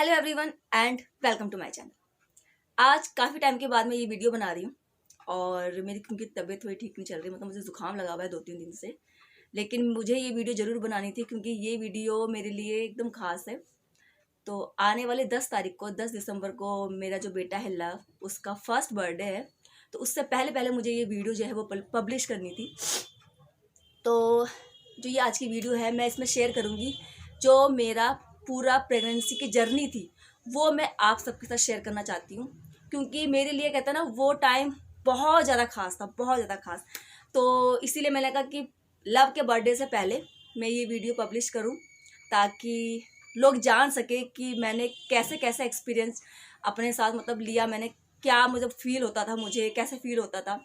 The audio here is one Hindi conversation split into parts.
Hello everyone and welcome to my channel. आज काफ़ी टाइम के बाद मैं ये वीडियो बना रही हूँ और मेरी क्योंकि तबीयत थोड़ी ठीक नहीं चल रही, मतलब मुझे ज़ुकाम लगा हुआ है 2-3 दिन से। लेकिन मुझे ये वीडियो ज़रूर बनानी थी क्योंकि ये वीडियो मेरे लिए एकदम ख़ास है। तो आने वाले 10 तारीख को 10 दिसंबर को मेरा जो बेटा है लव, उसका फर्स्ट बर्थडे है। तो उससे पहले पहले मुझे ये वीडियो जो है वो पब्लिश करनी थी। तो जो ये आज की वीडियो है मैं इसमें शेयर करूँगी जो मेरा पूरा प्रेगनेंसी की जर्नी थी, वो मैं आप सबके साथ शेयर करना चाहती हूँ। क्योंकि मेरे लिए कहते हैं ना, वो टाइम बहुत ज़्यादा ख़ास था, बहुत ज़्यादा ख़ास। तो इसीलिए मैंने कहा कि लव के बर्थडे से पहले मैं ये वीडियो पब्लिश करूँ ताकि लोग जान सके कि मैंने कैसे कैसे एक्सपीरियंस अपने साथ मतलब लिया, मैंने क्या मुझे फ़ील होता था, मुझे कैसे फ़ील होता था।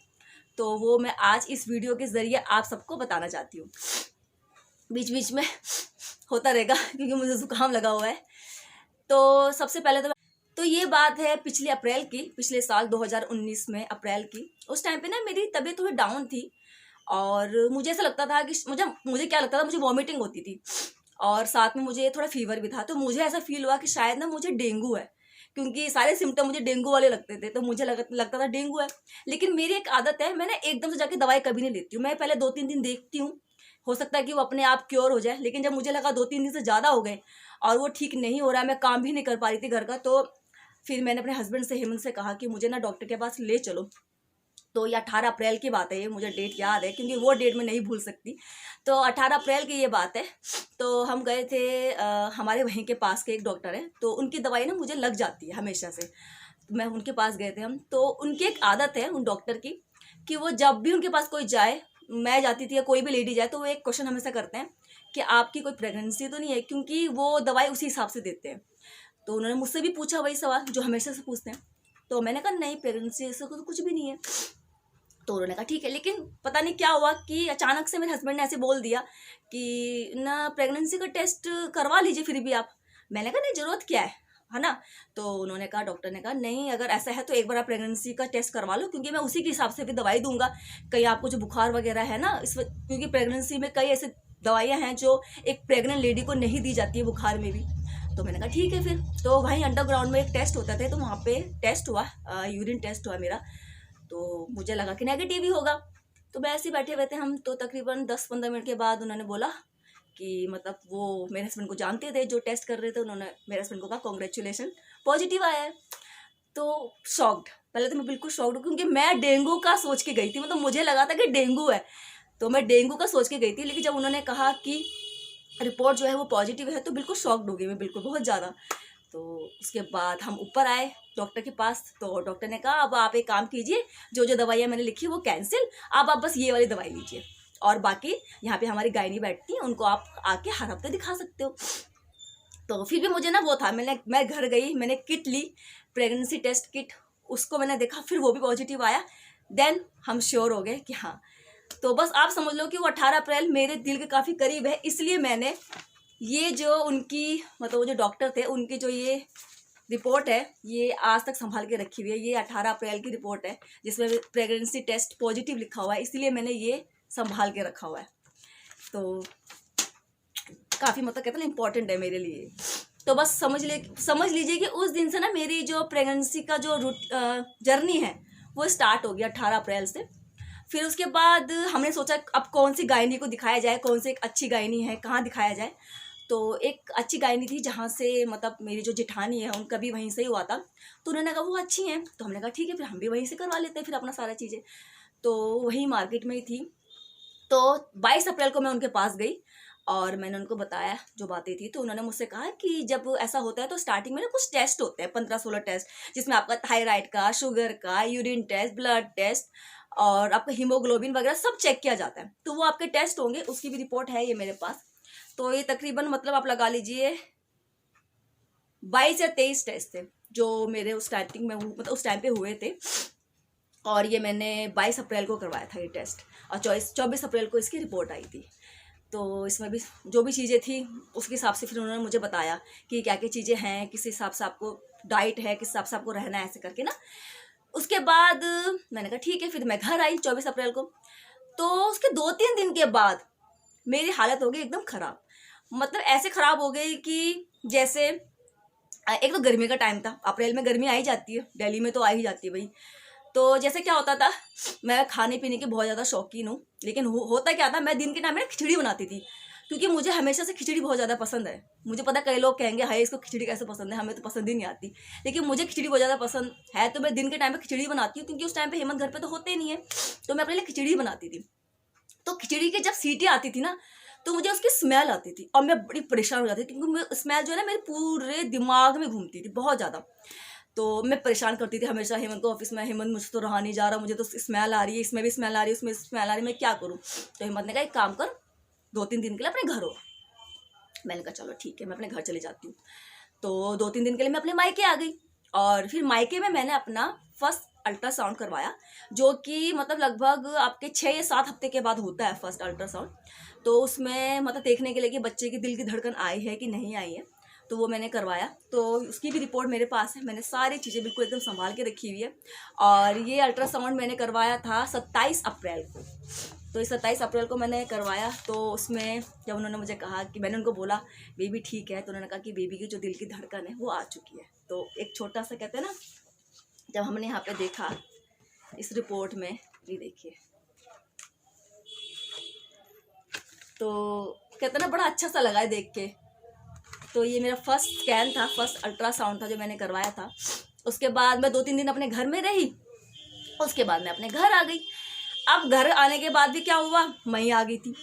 तो वो मैं आज इस वीडियो के ज़रिए आप सबको बताना चाहती हूँ। बीच बीच में होता रहेगा क्योंकि मुझे ज़ुकाम लगा हुआ है। तो सबसे पहले तो ये बात है पिछले अप्रैल की, पिछले साल 2019 में अप्रैल की। उस टाइम पे ना मेरी तबीयत थोड़ी डाउन थी और मुझे ऐसा लगता था कि मुझे क्या लगता था, मुझे वॉमिटिंग होती थी और साथ में मुझे थोड़ा फीवर भी था। तो मुझे ऐसा फील हुआ कि शायद ना मुझे डेंगू है, क्योंकि सारे सिम्टम मुझे डेंगू वाले लगते थे। तो मुझे लगता था डेंगू है। लेकिन मेरी एक आदत है, मैं ना एकदम से जाके दवाई कभी नहीं लेती हूँ। मैं पहले 2-3 दिन देखती हूँ, हो सकता है कि वो अपने आप क्योर हो जाए। लेकिन जब मुझे लगा 2-3 दिन से ज़्यादा हो गए और वो ठीक नहीं हो रहा है, मैं काम भी नहीं कर पा रही थी घर का, तो फिर मैंने अपने हस्बैंड से, हेमंत से कहा कि मुझे ना डॉक्टर के पास ले चलो। तो ये 18 अप्रैल की बात है, ये मुझे डेट याद है क्योंकि वो डेट मैं नहीं भूल सकती। तो 18 अप्रैल की ये बात है। तो हम गए थे, हमारे वहीं के पास के एक डॉक्टर है, तो उनकी दवाई ना मुझे लग जाती है हमेशा से। तो मैं उनके पास गए थे हम। तो उनकी एक आदत है उन डॉक्टर की कि वो जब भी उनके पास कोई जाए, मैं जाती थी या कोई भी लेडी जाए, तो वो एक क्वेश्चन हमेशा करते हैं कि आपकी कोई प्रेगनेंसी तो नहीं है, क्योंकि वो दवाई उसी हिसाब से देते हैं। तो उन्होंने मुझसे भी पूछा वही सवाल जो हमेशा से पूछते हैं। तो मैंने कहा नहीं, प्रेगनेंसी ऐसा तो कुछ भी नहीं है। तो उन्होंने कहा ठीक है। लेकिन पता नहीं क्या हुआ कि अचानक से मेरे हस्बैंड ने ऐसे बोल दिया कि ना प्रेगनेंसी का टेस्ट करवा लीजिए फिर भी आप। मैंने कहा नहीं, ज़रूरत क्या है ना। तो उन्होंने कहा, डॉक्टर ने कहा नहीं, अगर ऐसा है तो एक बार आप प्रेगनेंसी का टेस्ट करवा लो, क्योंकि मैं उसी के हिसाब से भी दवाई दूंगा। कहीं आपको जो बुखार वगैरह है ना, क्योंकि प्रेगनेंसी में कई ऐसे दवाइयाँ हैं जो एक प्रेग्नेंट लेडी को नहीं दी जाती है बुखार में भी। तो मैंने कहा ठीक है फिर। तो वहीं अंडरग्राउंड में एक टेस्ट होता था, तो वहाँ पे टेस्ट हुआ, यूरिन टेस्ट हुआ मेरा। तो मुझे लगा कि नेगेटिव ही होगा। तो मैं ऐसे ही बैठे हुए थे हम, तो तकरीबन 10-15 मिनट के बाद उन्होंने बोला कि मतलब वो मेरे हस्बैंड को जानते थे जो टेस्ट कर रहे थे। उन्होंने मेरे हस्बैंड को कहा कॉन्ग्रेचुलेशन, पॉजिटिव आया है। तो शॉक्ड, पहले तो मैं बिल्कुल शॉक्ड हूँ क्योंकि मैं डेंगू का सोच के गई थी, मतलब मुझे लगा था कि डेंगू है। तो मैं डेंगू का सोच के गई थी, लेकिन जब उन्होंने कहा कि रिपोर्ट जो है वो पॉजिटिव है, तो बिल्कुल शॉक्ड हो गई मैं, बिल्कुल बहुत ज़्यादा। तो उसके बाद हम ऊपर आए डॉक्टर के पास। तो डॉक्टर ने कहा अब आप एक काम कीजिए, जो जो दवाइयाँ मैंने लिखी वो कैंसिल, अब आप बस ये वाली दवाई लीजिए, और बाकी यहाँ पे हमारी गायनी बैठती हैं, उनको आप आके हर हफ्ते दिखा सकते हो। तो फिर भी मुझे ना वो था, मैं घर गई, मैंने किट ली, प्रेगनेंसी टेस्ट किट, उसको मैंने देखा, फिर वो भी पॉजिटिव आया। देन हम श्योर हो गए कि हाँ। तो बस आप समझ लो कि वो 18 अप्रैल मेरे दिल के काफ़ी करीब है, इसलिए मैंने ये जो उनकी मतलब वो जो डॉक्टर थे उनकी जो ये रिपोर्ट है, ये आज तक संभाल के रखी हुई है। ये 18 अप्रैल की रिपोर्ट है जिसमें प्रेगनेंसी टेस्ट पॉजिटिव लिखा हुआ है, इसलिए मैंने ये संभाल के रखा हुआ है। तो काफ़ी मतलब कहते हैं ना, इम्पॉर्टेंट है मेरे लिए। तो बस समझ लीजिए कि उस दिन से ना मेरी जो प्रेगनेंसी का जो जर्नी है वो स्टार्ट हो गया 18 अप्रैल से। फिर उसके बाद हमने सोचा अब कौन सी गायनी को दिखाया जाए, कौन सी एक अच्छी गायनी है, कहाँ दिखाया जाए। तो एक अच्छी गायनी थी जहाँ से मतलब मेरी जो जेठानी है उनका भी वहीं से ही हुआ था। तो उन्होंने कहा वो अच्छी हैं, तो हमने कहा ठीक है फिर हम भी वहीं से करवा लेते हैं फिर अपना सारा चीज़ें। तो वहीं मार्केट में ही थी। तो 22 अप्रैल को मैं उनके पास गई और मैंने उनको बताया जो बातें थी। तो उन्होंने मुझसे कहा कि जब ऐसा होता है तो स्टार्टिंग में ना कुछ टेस्ट होते हैं, 15-16 टेस्ट, जिसमें आपका थायराइड का, शुगर का, यूरिन टेस्ट, ब्लड टेस्ट और आपका हीमोग्लोबिन वगैरह सब चेक किया जाता है। तो वो आपके टेस्ट होंगे, उसकी भी रिपोर्ट है ये मेरे पास। तो ये तकरीबन मतलब आप लगा लीजिए 22 या 23 टेस्ट थे जो मेरे उस स्टार्टिंग में मतलब उस टाइम पे हुए थे। और ये मैंने 22 अप्रैल को करवाया था ये टेस्ट, और 24 अप्रैल को इसकी रिपोर्ट आई थी। तो इसमें भी जो भी चीज़ें थी उसके हिसाब से फिर उन्होंने मुझे बताया कि क्या क्या चीज़ें हैं, किस हिसाब से आपको डाइट है, किस हिसाब से आपको रहना है, ऐसे करके ना। उसके बाद मैंने कहा ठीक है, फिर मैं घर आई 24 अप्रैल को। तो उसके 2-3 दिन के बाद मेरी हालत हो गई एकदम ख़राब। मतलब ऐसे ख़राब हो गई कि जैसे एक तो गर्मी का टाइम था, अप्रैल में गर्मी आ ही जाती है, दिल्ली में तो आ ही जाती है भाई। तो जैसे क्या होता था, मैं खाने पीने की बहुत ज़्यादा शौकीन हूँ, लेकिन होता क्या था, मैं दिन के टाइम में खिचड़ी बनाती थी, क्योंकि मुझे हमेशा से खिचड़ी बहुत ज़्यादा पसंद है। मुझे पता कई लोग कहेंगे हाय इसको खिचड़ी कैसे पसंद है, हमें तो पसंद ही नहीं आती, लेकिन मुझे खिचड़ी बहुत ज़्यादा पसंद है। तो मैं दिन के टाइम में खिचड़ी बनाती हूँ, क्योंकि उस टाइम पे हेमंत घर पे तो होते नहीं है, तो मैं अपने लिए खिचड़ी बनाती थी। तो खिचड़ी की जब सीटी आती थी ना, तो मुझे उसकी स्मेल आती थी और मैं बड़ी परेशान हो जाती थी, क्योंकि स्मेल जो है ना मेरे पूरे दिमाग में घूमती थी बहुत ज़्यादा। तो मैं परेशान करती थी हमेशा हेमंत को ऑफिस में, हेमंत मुझे तो रहा नहीं जा रहा, मुझे तो स्मेल आ रही है, इसमें भी स्मेल आ रही है, उसमें स्मेल आ रही है, मैं क्या करूँ। तो हेमंत ने कहा एक काम कर, 2-3 दिन के लिए अपने घर हो। मैंने कहा चलो ठीक है, मैं अपने घर चली जाती हूँ। तो 2-3 दिन के लिए मैं अपने मायके आ गई, और फिर मायके में मैंने अपना फर्स्ट अल्ट्रासाउंड करवाया, जो कि मतलब लगभग आपके 6 या 7 हफ्ते के बाद होता है फर्स्ट अल्ट्रासाउंड। तो उसमें मतलब देखने के लिए कि बच्चे की दिल की धड़कन आई है कि नहीं आई है, तो वो मैंने करवाया। तो उसकी भी रिपोर्ट मेरे पास है, मैंने सारी चीज़ें बिल्कुल एकदम संभाल के रखी हुई है। और ये अल्ट्रासाउंड मैंने करवाया था 27 अप्रैल को। तो इस 27 अप्रैल को मैंने करवाया। तो उसमें जब उन्होंने मुझे कहा कि, मैंने उनको बोला बेबी ठीक है, तो उन्होंने कहा कि बेबी की जो दिल की धड़कन है वो आ चुकी है। तो एक छोटा सा कहते हैं ना, जब हमने यहाँ पे देखा इस रिपोर्ट में, ये देखिए, तो कहते ना बड़ा अच्छा सा लगा है देख के। तो ये मेरा फर्स्ट स्कैन था, फर्स्ट अल्ट्रासाउंड था जो मैंने करवाया था। उसके बाद मैं 2-3 दिन अपने घर में रही, उसके बाद मैं अपने घर आ गई। अब घर आने के बाद भी क्या हुआ, मई आ गई थी।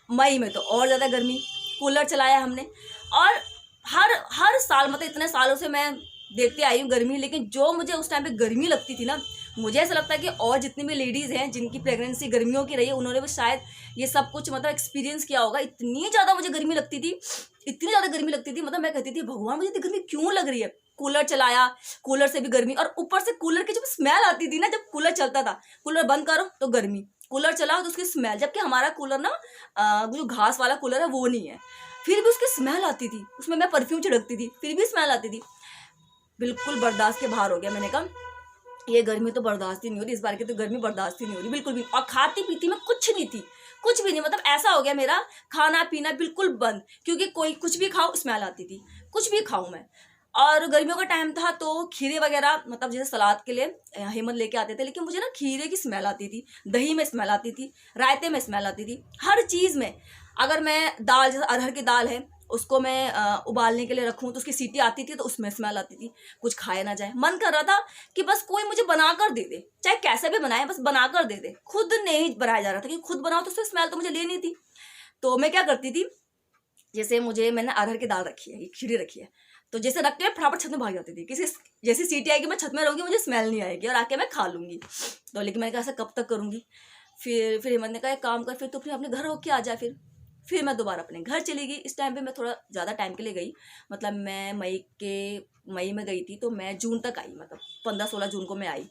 मई में तो और ज़्यादा गर्मी, कूलर चलाया हमने। और हर हर साल, मतलब इतने सालों से मैं देखते आई हूँ गर्मी, लेकिन जो मुझे उस टाइम पे गर्मी लगती थी ना, मुझे ऐसा लगता है कि और जितनी भी लेडीज़ हैं जिनकी प्रेगनेंसी गर्मियों की रही है, उन्होंने भी शायद ये सब कुछ मतलब एक्सपीरियंस किया होगा। इतनी ज़्यादा मुझे गर्मी लगती थी, इतनी ज़्यादा गर्मी लगती थी, मतलब मैं कहती थी भगवान मुझे इतनी गर्मी क्यों लग रही है। कूलर चलाया, कूलर से भी गर्मी, और ऊपर से कूलर की जब स्मेल आती थी ना, जब कूलर चलता था, कूलर बंद करो तो गर्मी, कूलर चलाओ तो उसकी स्मेल, जबकि हमारा कूलर ना जो घास वाला कूलर है वो नहीं है, फिर भी उसकी स्मेल आती थी, उसमें मैं परफ्यूम छिड़कती थी फिर भी स्मेल आती थी। बिल्कुल बर्दाश्त के बाहर हो गया। मैंने कहा ये गर्मी तो बर्दाश्त ही नहीं हो रही, इस बार की तो गर्मी बर्दाश्त ही नहीं हो रही बिल्कुल भी। और खाती पीती में कुछ नहीं थी, कुछ भी नहीं, मतलब ऐसा हो गया मेरा खाना पीना बिल्कुल बंद, क्योंकि कोई कुछ भी खाओ स्मेल आती थी, कुछ भी खाऊं मैं। और गर्मियों का टाइम था तो खीरे वगैरह, मतलब जैसे सलाद के लिए हेमंत लेके आते थे, लेकिन मुझे ना खीरे की स्मेल आती थी, दही में स्मेल आती थी, रायते में स्मेल आती थी, हर चीज़ में। अगर मैं दाल, जैसे अरहर की दाल है, उसको मैं उबालने के लिए रखूँ तो उसकी सीटी आती थी तो उसमें स्मेल आती थी, कुछ खाया ना जाए। मन कर रहा था कि बस कोई मुझे बना कर दे दे, चाहे कैसे भी बनाए, बस बना कर दे दे। खुद नहीं बनाया जा रहा था, क्योंकि खुद बनाओ तो उसमें स्मेल तो मुझे लेनी थी। तो मैं क्या करती थी, जैसे मैंने अरहर की दाल रखी है, खिचड़ी रखी है, तो जैसे रख के फटाफट छत में भाग जाती थी, किसी जैसी सीटी आएगी मैं छत में रहूँगी, मुझे स्मेल नहीं आएगी और आके मैं खा लूँगी। तो लेकिन मैंने कहा ऐसा कब तक करूँगी। फिर हेमंत ने कहा एक काम कर, फिर तो फिर अपने घर होके आ जाए। फिर मैं दोबारा अपने घर चली गई। इस टाइम पे मैं थोड़ा ज़्यादा टाइम के लिए गई, मतलब मैं मई में गई थी, तो मैं जून तक आई, मतलब 15-16 जून को मैं आई।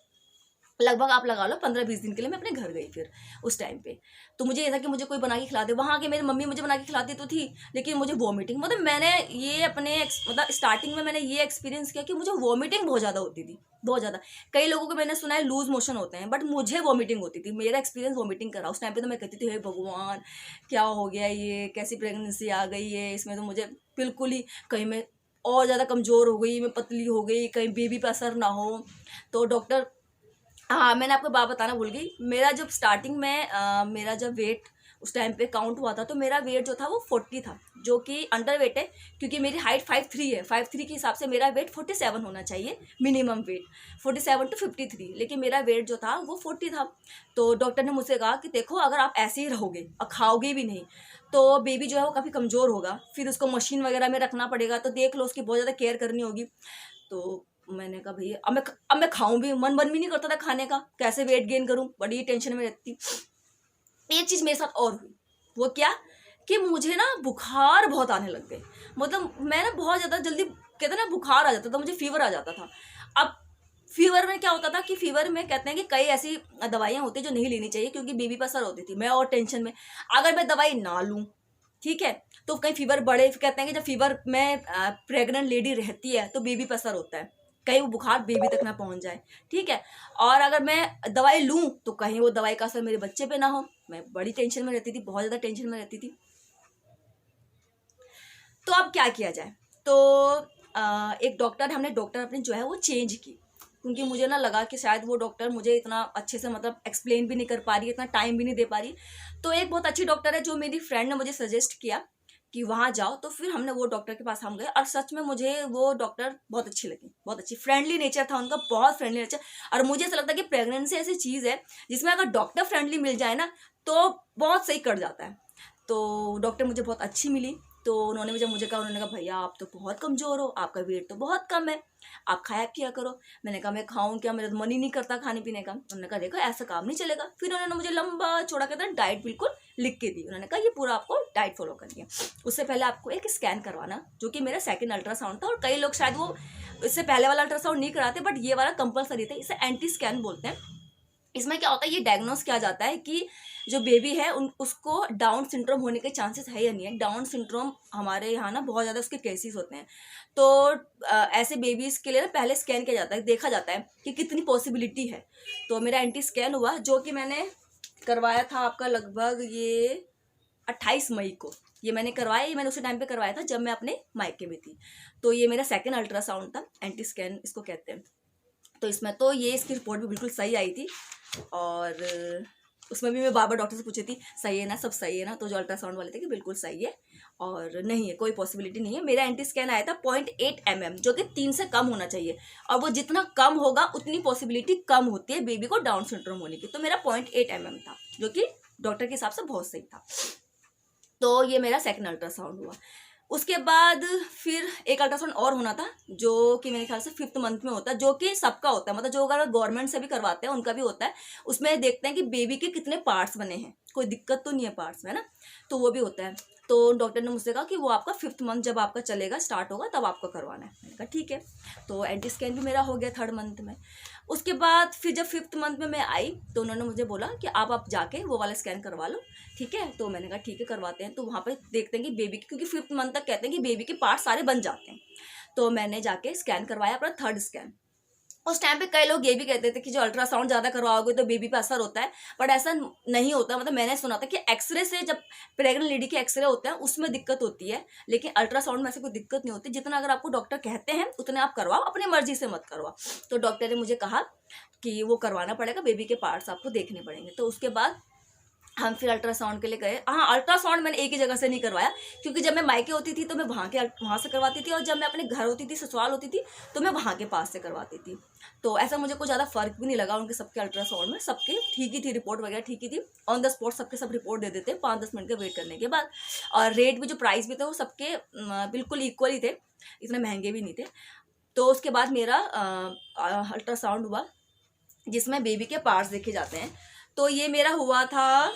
लगभग आप लगा लो 15-20 दिन के लिए मैं अपने घर गई। फिर उस टाइम पे तो मुझे ये था कि मुझे कोई बना के खिला दे। वहाँ के मेरी मम्मी मुझे बना के खिलाती तो थी, लेकिन मुझे वॉमिटिंग, मतलब मैंने ये अपने मतलब स्टार्टिंग में मैंने ये एक्सपीरियंस किया कि मुझे वॉमिटिंग बहुत ज़्यादा होती थी, बहुत ज़्यादा। कई लोगों को मैंने सुना है लूज मोशन होते हैं, बट मुझे वॉमिटिंग होती थी। मेरा एक्सपीरियंस वॉमिटिंग करा उस टाइम पे। तो मैं कहती थी हे भगवान क्या हो गया, ये कैसी प्रेगनेंसी आ गई है इसमें, तो मुझे बिल्कुल ही, कहीं मैं और ज़्यादा कमज़ोर हो गई, मैं पतली हो गई, कहीं बेबी पे असर ना हो। तो डॉक्टर, हाँ मैंने आपको बात बताना भूल गई। मेरा जब स्टार्टिंग में मेरा जब वेट उस टाइम पे काउंट हुआ था, तो मेरा वेट जो था वो 40 था, जो कि अंडर वेट है, क्योंकि मेरी हाइट 5'3" है। 5'3" के हिसाब से मेरा वेट 47 होना चाहिए, मिनिमम वेट 47 to 53, लेकिन मेरा वेट जो था वो 40 था। तो डॉक्टर ने मुझसे कहा कि देखो अगर आप ऐसे ही रहोगे और खाओगे भी नहीं, तो बेबी जो है वो काफ़ी कमज़ोर होगा, फिर उसको मशीन वगैरह में रखना पड़ेगा, तो देख लो उसकी बहुत ज़्यादा केयर करनी होगी। तो मैंने कहा भैया अब मैं खाऊं भी, मन भी नहीं करता था खाने का, कैसे वेट गेन करूं, बड़ी टेंशन में रहती। एक चीज़ मेरे साथ और हुई, वो क्या कि मुझे ना बुखार बहुत आने लग गए। मतलब मैं ना बहुत ज़्यादा जल्दी, कहते ना बुखार आ जाता था, मुझे फीवर आ जाता था। अब फीवर में क्या होता था कि फीवर में कहते हैं कि कई ऐसी दवाइयाँ होती हैं जो नहीं लेनी चाहिए, क्योंकि बेबी पर असर होती थी। मैं और टेंशन में, अगर मैं दवाई ना लूँ, ठीक है, तो कहीं फीवर बढ़े। कहते हैं कि जब फीवर में प्रेग्नेंट लेडी रहती है तो बेबी पर असर होता है, कहीं वो बुखार बेबी तक ना पहुंच जाए, ठीक है। और अगर मैं दवाई लूं तो कहीं वो दवाई का असर मेरे बच्चे पे ना हो। मैं बड़ी टेंशन में रहती थी, बहुत ज़्यादा टेंशन में रहती थी। तो अब क्या किया जाए, तो एक डॉक्टर, हमने डॉक्टर अपनी जो है वो चेंज की, क्योंकि मुझे ना लगा कि शायद वो डॉक्टर मुझे इतना अच्छे से मतलब एक्सप्लेन भी नहीं कर पा रही, इतना टाइम भी नहीं दे पा रही। तो एक बहुत अच्छी डॉक्टर है जो मेरी फ्रेंड ने मुझे सजेस्ट किया कि वहाँ जाओ, तो फिर हमने वो डॉक्टर के पास हम गए, और सच में मुझे वो डॉक्टर बहुत अच्छी लगी, बहुत अच्छी, फ्रेंडली नेचर था उनका, बहुत फ्रेंडली नेचर। और मुझे ऐसा लगता है कि प्रेगनेंसी ऐसी चीज़ है जिसमें अगर डॉक्टर फ्रेंडली मिल जाए ना तो बहुत सही कर जाता है। तो डॉक्टर मुझे बहुत अच्छी मिली। तो उन्होंने जब मुझे कहा, उन्होंने कहा भैया आप तो बहुत कमज़ोर हो, आपका वेट तो बहुत कम है, आप खाया किया करो। मैंने कहा मैं खाऊं क्या, मेरा तो मन ही नहीं करता खाने पीने का। उन्होंने कहा देखो ऐसा काम नहीं चलेगा। फिर उन्होंने मुझे लंबा चौड़ा कहते हैं डाइट बिल्कुल लिख के दी। उन्होंने कहा ये पूरा आपको डाइट फॉलो करनी है। उससे पहले आपको एक स्कैन करवाना, जो कि मेरा सेकंड अल्ट्रासाउंड था, और कई लोग शायद वो इससे पहले वाला अल्ट्रासाउंड नहीं कराते, बट ये वाला कंपलसरी था। इसे एंटी स्कैन बोलते हैं। इसमें क्या होता है, ये डायग्नोस किया जाता है कि जो बेबी है उसको डाउन सिंड्रोम होने के चांसेस है या नहीं है। डाउन सिंड्रोम हमारे यहाँ ना बहुत ज़्यादा उसके केसेस होते हैं। तो ऐसे बेबीज़ के लिए ना पहले स्कैन किया जाता है, देखा जाता है कि कितनी पॉसिबिलिटी है। तो मेरा एंटी स्कैन हुआ, जो कि मैंने करवाया था आपका लगभग ये 28 मई को। ये मैंने करवाया, ये मैंने उसी टाइम पे करवाया था जब मैं अपने मायके में थी। तो ये मेरा सेकेंड अल्ट्रासाउंड था, एंटी स्कैन इसको कहते हैं। तो इसमें तो ये इसकी रिपोर्ट भी बिल्कुल सही आई थी, और उसमें भी मैं बार बार डॉक्टर से पूछी थी सही है ना, सब सही है ना। तो जो अल्ट्रासाउंड वाले थे कि बिल्कुल सही है और नहीं है, कोई पॉसिबिलिटी नहीं है। मेरा एंटी स्कैन आया था 0.8 mm, जो कि 3 से कम होना चाहिए, और वो जितना कम होगा उतनी पॉसिबिलिटी कम होती है बेबी को डाउन सिंड्रोम होने की। तो मेरा 0.8 mm था, जो कि डॉक्टर के हिसाब से बहुत सही था। तो ये मेरा सेकेंड अल्ट्रासाउंड हुआ। उसके बाद फिर एक अल्ट्रासाउंड और होना था, जो कि मेरे ख्याल से 5th मंथ में होता है, जो कि सबका होता है, मतलब जो अगर गवर्नमेंट से भी करवाते हैं उनका भी होता है। उसमें देखते हैं कि बेबी के कितने पार्ट्स बने हैं, कोई दिक्कत तो नहीं है पार्ट्स में ना, तो वो भी होता है। तो डॉक्टर ने मुझसे कहा कि वो आपका 5th मंथ जब आपका चलेगा, स्टार्ट होगा, तब आपका करवाना है। मैंने कहा ठीक है। तो एंटी स्कैन भी मेरा हो गया 3rd मंथ में। उसके बाद फिर जब 5th मंथ में मैं आई तो उन्होंने मुझे बोला कि आप जाके वो वाला स्कैन करवा लो, ठीक है। तो मैंने कहा ठीक है करवाते हैं। तो वहाँ पे देखते हैं कि बेबी की, क्योंकि 5th मंथ तक कहते हैं कि बेबी के पार्ट सारे बन जाते हैं। तो मैंने जाके स्कैन करवाया अपना 3rd स्कैन। उस टाइम पे कई लोग ये भी कहते थे कि जो अल्ट्रासाउंड ज़्यादा करवाओगे तो बेबी पे असर होता है, बट ऐसा नहीं होता। मतलब मैंने सुना था कि एक्सरे से, जब प्रेग्नेंट लेडी के एक्सरे होते हैं उसमें दिक्कत होती है, लेकिन अल्ट्रासाउंड में ऐसे कोई दिक्कत नहीं होती। जितना अगर आपको डॉक्टर कहते हैं उतने आप करवाओ, अपनी मर्जी से मत करवाओ। तो डॉक्टर ने मुझे कहा कि वो करवाना पड़ेगा, बेबी के पार्ट्स आपको देखने पड़ेंगे। तो उसके बाद हम फिर अल्ट्रासाउंड के लिए गए। हाँ, अल्ट्रासाउंड मैंने एक ही जगह से नहीं करवाया, क्योंकि जब मैं मायके होती थी तो मैं वहाँ से करवाती थी, और जब मैं अपने घर होती थी, ससुराल होती थी, तो मैं वहाँ के पास से करवाती थी। तो ऐसा मुझे कोई ज़्यादा फर्क भी नहीं लगा उनके सबके अल्ट्रासाउंड में, सबके ठीक ही थी, रिपोर्ट वगैरह ठीक ही थी। ऑन द स्पॉट सबके सब रिपोर्ट दे देते 5-10 मिनट का वेट करने के बाद। और रेट भी, जो प्राइस भी थे, वो सबके बिल्कुल इक्वल ही थे, इतने महंगे भी नहीं थे। तो उसके बाद मेरा अल्ट्रासाउंड हुआ जिसमें बेबी के पार्ट्स देखे जाते हैं। तो ये मेरा हुआ था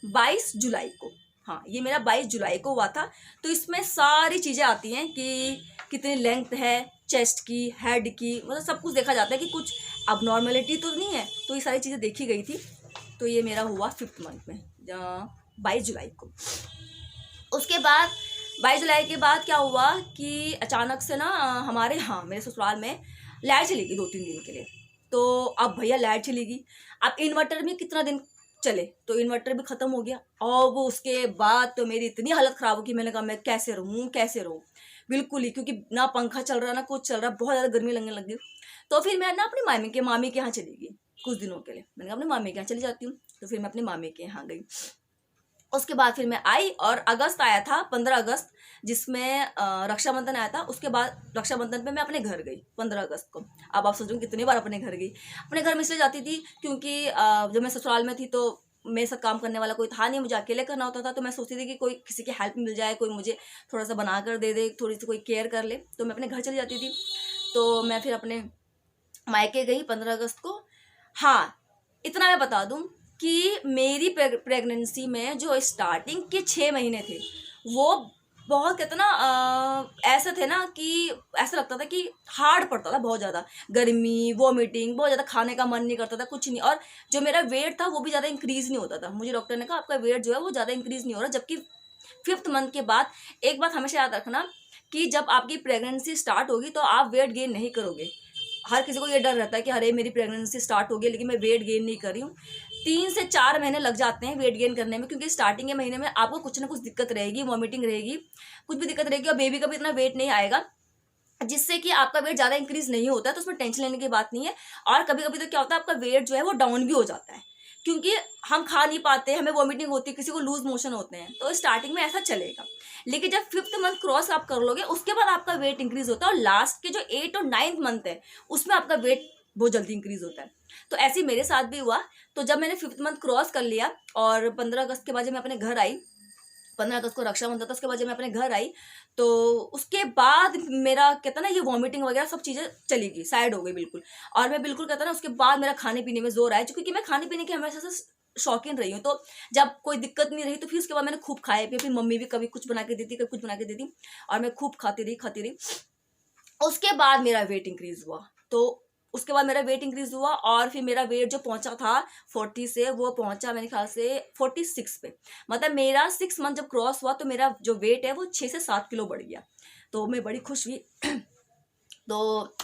22 जुलाई को। हाँ, ये मेरा 22 जुलाई को हुआ था। तो इसमें सारी चीज़ें आती हैं कि कितनी लेंथ है चेस्ट की, हेड की, मतलब सब कुछ देखा जाता है कि कुछ अबनॉर्मेलिटी तो नहीं है। तो ये सारी चीज़ें देखी गई थी। तो ये मेरा हुआ 5th मंथ में 22 जुलाई को। उसके बाद 22 जुलाई के बाद क्या हुआ कि अचानक से ना हमारे यहाँ, मेरे ससुराल में लाइट चली गई 2-3 दिन के लिए। तो अब भैया लाइट चली गई, अब इन्वर्टर में कितना दिन चले, तो इन्वर्टर भी ख़त्म हो गया। और वो उसके बाद तो मेरी इतनी हालत ख़राब हो गई, मैंने कहा मैं कैसे रहूँ, कैसे रहूँ, बिल्कुल ही, क्योंकि ना पंखा चल रहा ना कुछ चल रहा, बहुत ज़्यादा गर्मी लगने लगी। तो फिर मैं ना अपनी मामी के यहाँ चली गई कुछ दिनों के लिए। मैंने कहा अपनी मामी के यहाँ चली जाती हूँ। तो फिर मैं अपनी मामी के यहाँ गई। उसके बाद फिर मैं आई, और अगस्त आया था, 15 अगस्त, जिसमें रक्षाबंधन आया था। उसके बाद रक्षाबंधन पे मैं अपने घर गई 15 अगस्त को। अब आप सोचो कितनी बार अपने घर गई। अपने घर में इसलिए जाती थी क्योंकि जब मैं ससुराल में थी तो मेरे साथ काम करने वाला कोई था नहीं, मुझे अकेले करना होता था। तो मैं सोचती थी कि कोई, किसी की हेल्प मिल जाए, कोई मुझे थोड़ा सा बना कर दे दे, थोड़ी सी कोई केयर कर ले, तो मैं अपने घर चली जाती थी। तो मैं फिर अपने मायके गई 15 अगस्त को। हाँ, इतना मैं बता दूं कि मेरी प्रेगनेंसी में जो स्टार्टिंग के 6 महीने थे वो बहुत, कहते ना ऐसे थे ना कि ऐसा लगता था कि हार्ड पड़ता था, बहुत ज़्यादा गर्मी, वॉमिटिंग, बहुत ज़्यादा, खाने का मन नहीं करता था, कुछ नहीं। और जो मेरा वेट था वो भी ज़्यादा इंक्रीज़ नहीं होता था। मुझे डॉक्टर ने कहा आपका वेट जो है वो ज़्यादा इंक्रीज़ नहीं हो रहा। जबकि 5th मंथ के बाद एक बात हमेशा याद रखना कि जब आपकी प्रेगनेंसी स्टार्ट होगी तो आप वेट गेन नहीं करोगे। हर किसी को ये डर रहता है कि अरे मेरी प्रेगनेंसी स्टार्ट हो गई लेकिन मैं वेट गेन नहीं कर रही हूँ। 3 से 4 महीने लग जाते हैं वेट गेन करने में, क्योंकि स्टार्टिंग के महीने में आपको कुछ ना कुछ दिक्कत रहेगी, वॉमिटिंग रहेगी, कुछ भी दिक्कत रहेगी, और बेबी का भी इतना वेट नहीं आएगा जिससे कि आपका वेट ज़्यादा इंक्रीज नहीं होता है, तो उसमें टेंशन लेने की बात नहीं है। और कभी कभी तो क्या होता है, आपका वेट जो है वो डाउन भी हो जाता है, क्योंकि हम खा नहीं पाते, हमें वॉमिटिंग होती है, किसी को लूज मोशन होते हैं, तो स्टार्टिंग में ऐसा चलेगा। लेकिन जब 5th मंथ क्रॉस आप कर लोगे, उसके बाद आपका वेट इंक्रीज होता है, और लास्ट के जो 8 और 9th मंथ है उसमें आपका वेट बहुत जल्दी इंक्रीज होता है। तो ऐसे ही मेरे साथ भी हुआ। तो जब मैंने 5th मंथ क्रॉस कर लिया और 15 अगस्त के बाद जब मैं अपने घर आई, 15 अगस्त को रक्षाबंधन था, उसके बाद जब मैं अपने घर आई तो उसके बाद मेरा कहता ना ये वॉमिटिंग वगैरह सब चीज़ें चली गई, साइड हो गई बिल्कुल। और मैं बिल्कुल कहता ना उसके बाद मेरा खाने पीने में जोर आया, क्योंकि मैं खाने पीने की हमेशा से शौकीन रही हूँ। तो जब कोई दिक्कत नहीं रही तो फिर उसके बाद मैंने खूब खाए पिए, फिर मम्मी भी कभी कुछ बना के देती, कभी कुछ बना के देती, और मैं खूब खाती रही। उसके बाद मेरा वेट इंक्रीज हुआ। तो उसके बाद मेरा वेट इंक्रीज हुआ, और फिर मेरा वेट जो पहुंचा था 40 से वो पहुंचा मेरे ख्याल से 46 पे। मतलब मेरा 6 मंथ जब क्रॉस हुआ तो मेरा जो वेट है वो 6 से 7 किलो बढ़ गया। तो मैं बड़ी खुश हुई। तो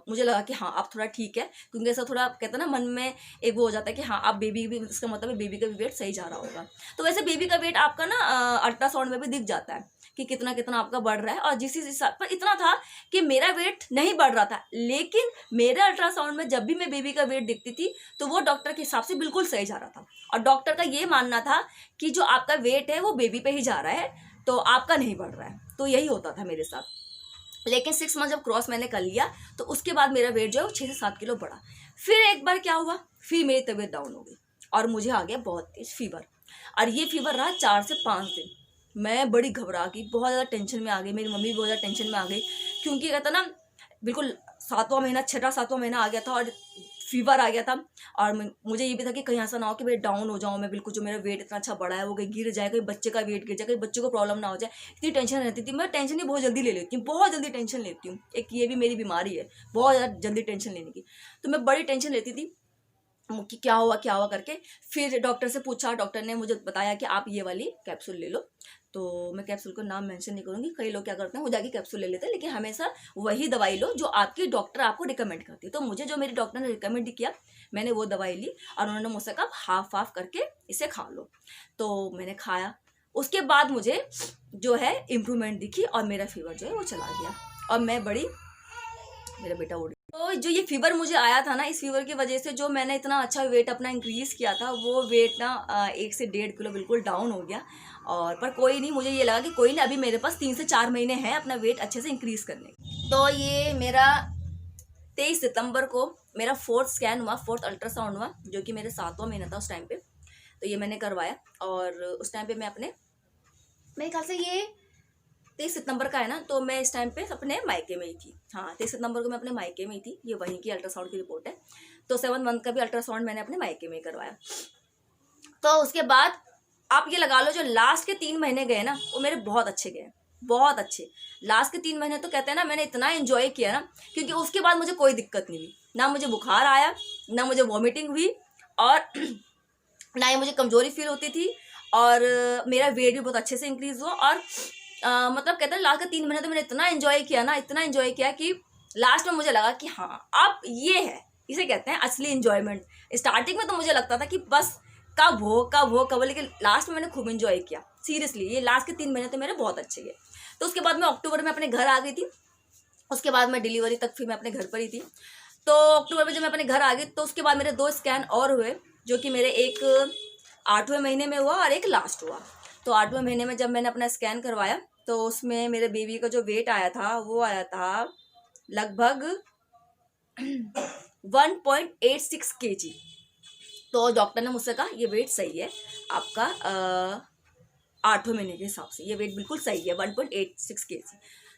मुझे लगा कि हाँ अब थोड़ा ठीक है, क्योंकि ऐसा थोड़ा कहते हैं ना मन में एक वो हो जाता है कि हाँ अब बेबी भी, इसका मतलब है बेबी का भी वेट सही जा रहा होगा। तो वैसे बेबी का वेट आपका ना अल्ट्रासाउंड में भी दिख जाता है कि कितना कितना आपका बढ़ रहा है। और जिस हिसाब पर इतना था कि मेरा वेट नहीं बढ़ रहा था, लेकिन मेरे अल्ट्रासाउंड में जब भी मैं बेबी का वेट दिखती थी तो वो डॉक्टर के हिसाब से बिल्कुल सही जा रहा था। और डॉक्टर का ये मानना था कि जो आपका वेट है वो बेबी पे ही जा रहा है, तो आपका नहीं बढ़ रहा है। तो यही होता था मेरे साथ। लेकिन 6 मंथ जब क्रॉस मैंने कर लिया तो उसके बाद मेरा वेट जो है वो 6 से 7 किलो बढ़ा। फिर एक बार क्या हुआ, फिर मेरी तबीयत डाउन हो गई और मुझे आ गया बहुत तेज फीवर। और ये फीवर रहा 4 से 5 दिन। मैं बड़ी घबरा गई, बहुत ज़्यादा टेंशन में आ गई, मेरी मम्मी भी बहुत ज़्यादा टेंशन में आ गई, क्योंकि कहता ना बिल्कुल 7वां महीना, 6वां 7वां महीना आ गया था और फीवर आ गया था। और मुझे ये भी था कि कहीं ऐसा ना हो कि मैं डाउन हो जाऊँ, मैं बिल्कुल जो मेरा वेट इतना अच्छा बढ़ा है वो कहीं गिर जाए, कहीं बच्चे का वेट गिर जाए, कहीं बच्चे को प्रॉब्लम ना हो जाए, इतनी टेंशन रहती थी। मैं टेंशन ही बहुत जल्दी ले लेती हूँ, बहुत जल्दी टेंशन लेती हूँ, एक ये भी मेरी बीमारी है, बहुत ज़्यादा जल्दी टेंशन लेने की। तो मैं बड़ी टेंशन लेती थी कि क्या हुआ करके। फिर डॉक्टर से पूछा, डॉक्टर ने मुझे बताया कि आप ये वाली कैप्सूल ले लो। तो मैं कैप्सूल का नाम मेंशन नहीं करूँगी, कई लोग क्या करते हैं वो जाके कैप्सूल ले लेते हैं, लेकिन हमेशा वही दवाई लो जो आपकी डॉक्टर आपको रिकमेंड करती है। तो मुझे जो मेरी डॉक्टर ने रिकमेंड किया मैंने वो दवाई ली, और उन्होंने मुझसे कहा हाफ हाफ करके इसे खा लो। तो मैंने खाया, उसके बाद मुझे जो है इम्प्रूवमेंट दिखी और मेरा फीवर जो है वो चला गया, और मैं बड़ी, मेरा बेटा उड़। तो जो ये फीवर मुझे आया था ना, इस फीवर की वजह से जो मैंने इतना अच्छा वेट अपना इंक्रीज किया था वो वेट ना 1 से 1.5 किलो बिल्कुल डाउन हो गया। और पर कोई नहीं, मुझे ये लगा कि कोई नहीं, अभी मेरे पास 3 से 4 महीने हैं अपना वेट अच्छे से इंक्रीज करने। तो ये मेरा 23 सितंबर को मेरा 4th स्कैन हुआ, 4th अल्ट्रासाउंड हुआ, जो कि मेरे 7वां महीना था उस टाइम पे। तो ये मैंने करवाया, और उस टाइम पे मैं अपने, मेरे ख्याल से ये 23 सितंबर का है ना, तो मैं इस टाइम पे अपने मायके में ही थी। हाँ 23 सितंबर को मैं अपने मायके में ही थी, ये वहीं की अल्ट्रासाउंड की रिपोर्ट है। तो 7 मंथ का भी अल्ट्रासाउंड मैंने अपने मायके में ही करवाया। तो उसके बाद आप ये लगा लो जो लास्ट के 3 महीने गए ना वो मेरे बहुत अच्छे गए, बहुत अच्छे। लास्ट के 3 महीने तो कहते हैं ना मैंने इतना एंजॉय किया ना, क्योंकि उसके बाद मुझे कोई दिक्कत नहीं हुई, ना मुझे बुखार आया, ना मुझे वॉमिटिंग हुई, और ना ही मुझे कमजोरी फील होती थी, और मेरा वेट भी बहुत अच्छे से इंक्रीज हुआ। और मतलब कहते हैं लास्ट के 3 महीने तो मैंने इतना एंजॉय किया ना, इतना एंजॉय किया कि लास्ट में मुझे लगा कि हाँ अब ये है, इसे कहते हैं असली एंजॉयमेंट। स्टार्टिंग में तो मुझे लगता था कि बस कब हो, लेकिन लास्ट में मैंने खूब एंजॉय किया। सीरियसली ये लास्ट के 3 महीने तो मेरे बहुत अच्छे गए। तो उसके बाद मैं अक्टूबर में अपने घर आ गई थी, उसके बाद मैं डिलीवरी तक फिर मैं अपने घर पर ही थी। तो अक्टूबर में जब मैं अपने घर आ गई तो उसके बाद मेरे 2 स्कैन और हुए, जो कि मेरे एक 8वें महीने में हुआ और एक लास्ट हुआ। तो 8वें महीने में जब मैंने अपना स्कैन करवाया तो उसमें मेरे बेबी का जो वेट आया था वो आया था लगभग 1.86 kg। तो डॉक्टर ने मुझसे कहा ये वेट सही है आपका, 8वें महीने के हिसाब से ये वेट बिल्कुल सही है 1.86 kg।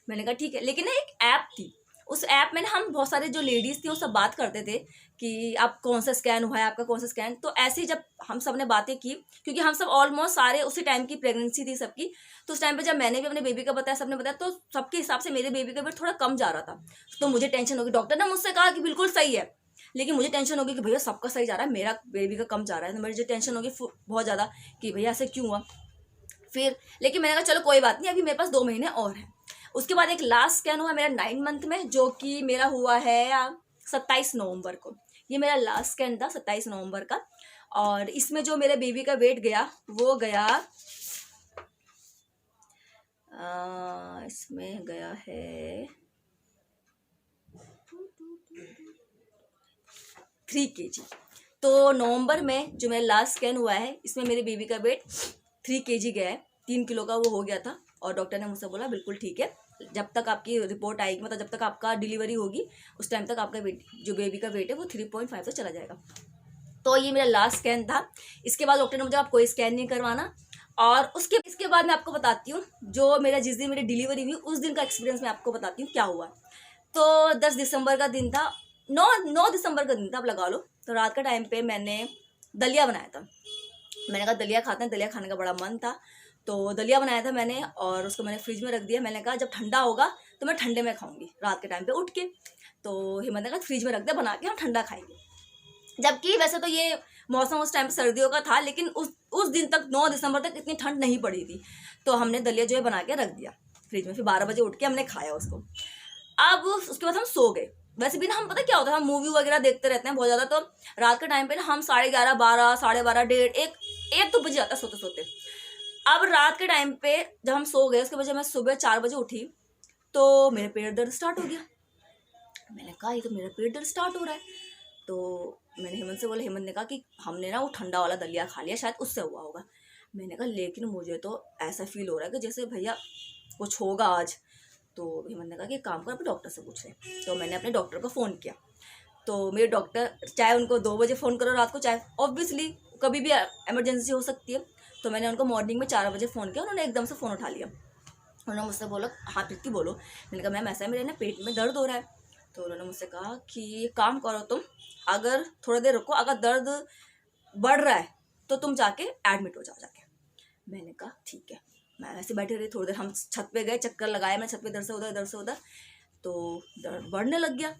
मैंने कहा ठीक है। लेकिन ना एक ऐप थी, उस ऐप में ना हम बहुत सारे जो लेडीज़ थी वो सब बात करते थे कि आप कौन सा स्कैन हुआ है, आपका कौन सा स्कैन। तो ऐसे ही जब हम सब ने बातें की, क्योंकि हम सब ऑलमोस्ट सारे उसी टाइम की प्रेगनेंसी थी सबकी, तो उस टाइम पे जब मैंने भी अपने बेबी का बताया, सबने बताया, तो सबके हिसाब से मेरे बेबी का वेट थोड़ा कम जा रहा था। तो मुझे टेंशन होगी, डॉक्टर ने मुझसे कहा कि बिल्कुल सही है, लेकिन मुझे टेंशन होगी कि भैया सबका सही जा रहा है, मेरा बेबी का कम जा रहा है। तो मुझे टेंशन होगी बहुत ज़्यादा कि भैया ऐसे क्यों हुआ। फिर लेकिन मैंने कहा चलो कोई बात नहीं, अभी मेरे पास 2 महीने और हैं। उसके बाद एक लास्ट स्कैन हुआ मेरा 9 मंथ में, जो कि मेरा हुआ है 27 नवंबर को। ये मेरा लास्ट स्कैन था 27 नवंबर का। और इसमें जो मेरे बेबी का वेट गया वो गया इसमें गया है 3 kg। तो नवंबर में जो मेरा लास्ट स्कैन हुआ है इसमें मेरे बेबी का वेट 3 kg गया है। 3 किलो का वो हो गया था और डॉक्टर ने मुझसे बोला बिल्कुल ठीक है, जब तक आपकी रिपोर्ट आएगी, मतलब जब तक आपका डिलीवरी होगी उस टाइम तक आपका वेट, जो बेबी का वेट है वो 3.5 तक चला जाएगा। तो ये मेरा लास्ट स्कैन था। इसके बाद डॉक्टर ने मुझे आप कोई स्कैन नहीं करवाना। और इसके बाद मैं आपको बताती हूँ जो मेरा जिस दिन मेरी डिलीवरी हुई उस दिन का एक्सपीरियंस मैं आपको बताती हूँ क्या हुआ। तो 10 दिसंबर का दिन था, 9 दिसंबर का दिन था, आप लगा लो। तो रात का टाइम पे मैंने दलिया बनाया था। मैंने कहा दलिया खाते हैं, दलिया खाने का बड़ा मन था तो दलिया बनाया था मैंने और उसको मैंने फ्रिज में रख दिया। मैंने कहा जब ठंडा होगा तो मैं ठंडे में खाऊंगी रात के टाइम पे उठ के। तो हिम्मत ने कहा फ्रिज में रख दिया, बना के हम ठंडा खाएंगे। जबकि वैसे तो ये मौसम उस टाइम सर्दियों का था, लेकिन उस दिन तक 9 दिसंबर तक इतनी ठंड नहीं पड़ी थी। तो हमने दलिया जो है बना के रख दिया फ्रिज में। फिर 12 बजे उठ के हमने खाया उसको। अब उसके बाद हम सो गए। वैसे भी ना हम, पता क्या होता है, हम मूवी वगैरह देखते रहते हैं बहुत ज़्यादा, तो रात के टाइम पे ना हम 11:30, 12, 12:30, 1:30, 1 तो बज जाता है सोते सोते। अब रात के टाइम पे जब हम सो गए उसके वजह मैं सुबह 4 बजे उठी तो मेरे पेट दर्द स्टार्ट हो गया। मैंने कहा ये तो मेरा पेट दर्द स्टार्ट हो रहा है। तो मैंने हेमंत से बोला, हेमंत ने कहा कि हमने ना वो ठंडा वाला दलिया खा लिया, शायद उससे हुआ होगा। मैंने कहा लेकिन मुझे तो ऐसा फील हो रहा है कि जैसे भैया कुछ होगा आज। तो हेमंत ने कहा कि काम कर अपने डॉक्टर से पूछ ले। तो मैंने अपने डॉक्टर को फ़ोन किया। तो मेरे डॉक्टर, चाहे उनको 2 बजे फ़ोन करो रात को, चाहे ऑब्वियसली कभी भी एमरजेंसी हो सकती है, तो मैंने उनको मॉर्निंग में 4 बजे फ़ोन किया। उन्होंने एकदम से फ़ोन उठा लिया। उन्होंने मुझसे बोला हाँ प्रीति बोलो। मैंने कहा मैम ऐसा है, मेरे ना पेट में दर्द हो रहा है। तो उन्होंने मुझसे कहा कि ये काम करो तुम, अगर थोड़ा देर रुको, अगर दर्द बढ़ रहा है तो तुम जाके एडमिट हो जाओ जाके। मैंने कहा ठीक है। मैं ऐसे बैठे रही, थोड़ी देर हम छत पे गए, चक्कर लगाया मैं छत पे, इधर से उधर, इधर से उधर, तो दर्द बढ़ने लग गया।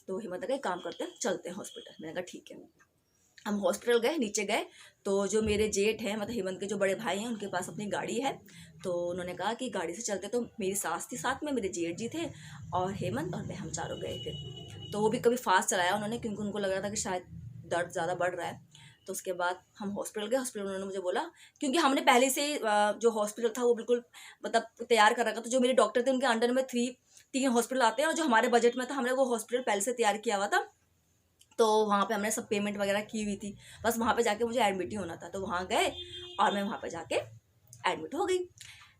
तो हिम्मत ने कहा काम करते हैं, चलते हैं हॉस्पिटल। मैंने कहा ठीक है। हम हॉस्पिटल गए, नीचे गए तो जो मेरे जेठ हैं, मतलब हेमंत के जो बड़े भाई हैं, उनके पास अपनी गाड़ी है। तो उन्होंने कहा कि गाड़ी से चलते। तो मेरी सास थी साथ में, मेरे जेठ जी थे और हेमंत और मैं, हम चारों गए थे। तो वो भी कभी फास्ट चलाया उन्होंने, क्योंकि उनको लग रहा था कि शायद दर्द ज़्यादा बढ़ रहा है। तो उसके बाद हम हॉस्पिटल गए। हॉस्पिटल उन्होंने मुझे बोला, क्योंकि हमने पहले से ही जो हॉस्पिटल था वो बिल्कुल मतलब तैयार कर रखा था। जो मेरे डॉक्टर थे उनके अंडर में 3 हॉस्पिटल आते हैं और जो हमारे बजट में था हमने वो हॉस्पिटल पहले से तैयार किया हुआ था। तो वहाँ पे हमने सब पेमेंट वगैरह की हुई थी, बस वहाँ पे जाके मुझे एडमिट ही होना था। तो वहाँ गए और मैं वहाँ पे जाके एडमिट हो गई।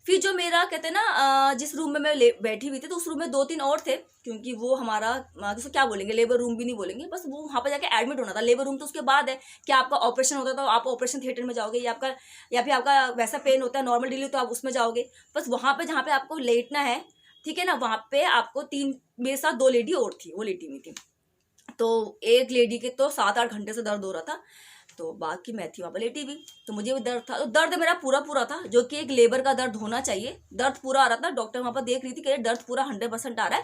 फिर जो मेरा कहते हैं ना जिस रूम में मैं बैठी हुई थी, तो उस रूम में 2-3 और थे, क्योंकि वो हमारा जिसको क्या बोलेंगे, लेबर रूम भी नहीं बोलेंगे, बस वो वहाँ पे जाके एडमिट होना था। लेबर रूम तो उसके बाद है कि आपका ऑपरेशन होता है तो आप ऑपरेशन थिएटर में जाओगे, या फिर आपका वैसा पेन होता है नॉर्मल डिलीवरी तो आप उसमें जाओगे। बस वहाँ पे जहाँ पे आपको लेटना है, ठीक है ना, वहाँ पे आपको 3, मेरे साथ 2 लेडी और थी, वो लेटी हुई थी। तो एक लेडी के तो 7-8 घंटे से दर्द हो रहा था, तो बाकी मैं थी वहाँ पर लेटी भी। तो मुझे भी दर्द था, तो दर्द मेरा पूरा था, जो कि एक लेबर का दर्द होना चाहिए। दर्द पूरा आ रहा था। डॉक्टर वहाँ पर देख रही थी कि दर्द पूरा 100% आ रहा है,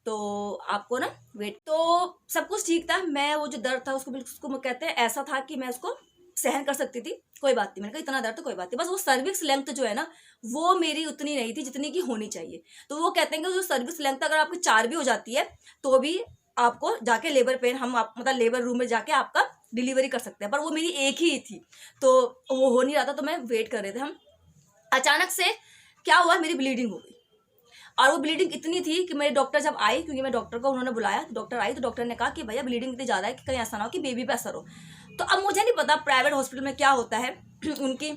तो आपको ना वेट। तो सब कुछ ठीक था। मैं वो जो दर्द था उसको बिल्कुल, उसको कहते हैं ऐसा था कि मैं उसको सहन कर सकती थी, कोई बात नहीं। मैंने कहा इतना दर्द तो कोई बात नहीं, बस वो सर्विक्स लेंथ जो है ना वो मेरी उतनी नहीं थी जितनी की होनी चाहिए। तो वो कहते हैं कि जो सर्विक्स लेंथ अगर आपकी 4 भी हो जाती है तो भी आपको जाके लेबर पेन, मतलब लेबर रूम में जाके आपका डिलीवरी कर सकते हैं। पर वो मेरी एक ही थी, तो वो हो नहीं रहा था, तो मैं वेट कर रहे थे हम। अचानक से क्या हुआ, मेरी ब्लीडिंग हो गई। और वो ब्लीडिंग इतनी थी कि मेरे डॉक्टर जब आए, क्योंकि मैं डॉक्टर को उन्होंने बुलाया, तो डॉक्टर आई तो डॉक्टर ने कहा कि भैया ब्लीडिंग इतनी ज़्यादा है कि कहीं ऐसा ना हो कि बेबी पे असर हो। तो अब मुझे नहीं पता प्राइवेट हॉस्पिटल में क्या होता है उनकी,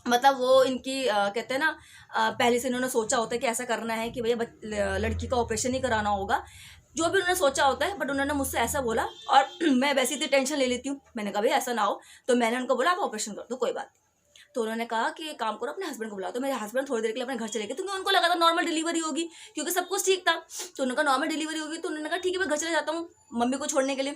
मतलब वो इनकी कहते हैं ना पहले से इन्होंने सोचा होता है कि ऐसा करना है कि भैया लड़की का ऑपरेशन ही कराना होगा, जो भी उन्होंने सोचा होता है। बट उन्होंने मुझसे ऐसा बोला और मैं वैसे ही टेंशन ले लेती हूँ। मैंने कहा भैया ऐसा ना हो, तो मैंने उनको बोला आप ऑपरेशन कर दो, कोई बात नहीं। तो उन्होंने कहा कि काम करो अपने हस्बैंड को बुलाओ। तो मेरे हस्बैंड थोड़ी देर के लिए अपने घर चले गए, क्योंकि उनको लगा था नॉर्मल डिलीवरी होगी, क्योंकि सब कुछ ठीक था। तो उन्होंने कहा नॉर्मल डिलीवरी होगी, तो उन्होंने कहा ठीक है मैं घर चले जाता हूँ मम्मी को छोड़ने के लिए,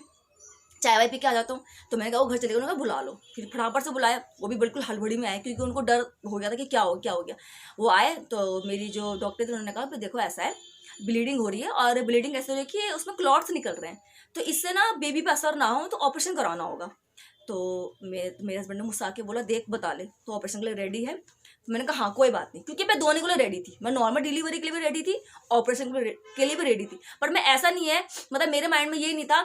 चाय वाय पी के आ जाता हूँ। तो मैंने कहा वो घर चले गए, उन्होंने कहा बुला लो। फिर फटाफट से बुलाया, वो भी बिल्कुल हड़बड़ी में आए, क्योंकि उनको डर हो गया था कि क्या हो गया। वो आए तो मेरी जो डॉक्टर थी उन्होंने कहा कि देखो ऐसा है, ब्लीडिंग हो रही है, और ब्लीडिंग ऐसे हो रही है कि उसमें क्लॉट्स निकल रहे हैं, तो इससे ना बेबी पे असर ना हो तो ऑपरेशन कराना होगा। तो मेरे हस्बैंड ने मुझसे आके बोला देख बता ले तो ऑपरेशन के लिए रेडी है। तो मैंने कहा हाँ कोई बात नहीं, क्योंकि मैं दोनों के लिए रेडी थी। मैं नॉर्मल डिलीवरी के लिए भी रेडी थी, ऑपरेशन के लिए भी रेडी थी। पर मैं ऐसा नहीं है, मतलब मेरे माइंड में ये नहीं था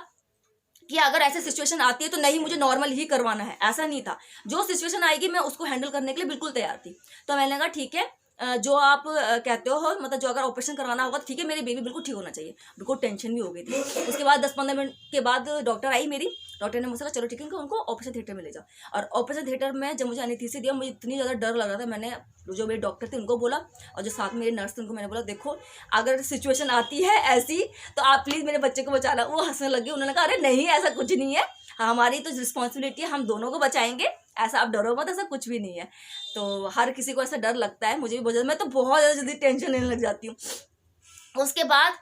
कि अगर ऐसी सिचुएशन आती है तो नहीं, मुझे नॉर्मल ही करवाना है, ऐसा नहीं था। जो सिचुएशन आएगी मैं उसको हैंडल करने के लिए बिल्कुल तैयार थी। तो मैंने कहा ठीक है, जो आप कहते हो, मतलब जो अगर ऑपरेशन करवाना होगा तो ठीक है, मेरी बेबी बिल्कुल ठीक होना चाहिए। बिल्कुल टेंशन भी हो गई थी। उसके बाद 10-15 मिनट के बाद डॉक्टर आई मेरी। डॉक्टर ने मुझसे कहा चलो ठीक है, उनको ऑपरेशन थिएटर में ले जाओ। और ऑपरेशन थिएटर में जब मुझे एनेस्थीसिया दिया, मुझे इतनी ज़्यादा डर लग रहा था। मैंने जो मेरे डॉक्टर थे उनको बोला, और जो साथ में मेरे नर्स थे उनको मैंने बोला, देखो अगर सिचुएशन आती है ऐसी तो आप प्लीज़ मेरे बच्चे को बचाना। वो हंसने लगे। उन्होंने कहा अरे नहीं, ऐसा कुछ नहीं है, हमारी तो रिस्पॉन्सिबिलिटी है, हम दोनों को बचाएंगे, ऐसा आप डरो मत, ऐसा कुछ भी नहीं है। तो हर किसी को ऐसा डर लगता है, मुझे भी बहुत ज़्यादा, मैं तो बहुत ज़्यादा जल्दी टेंशन लेने लग जाती हूँ। उसके बाद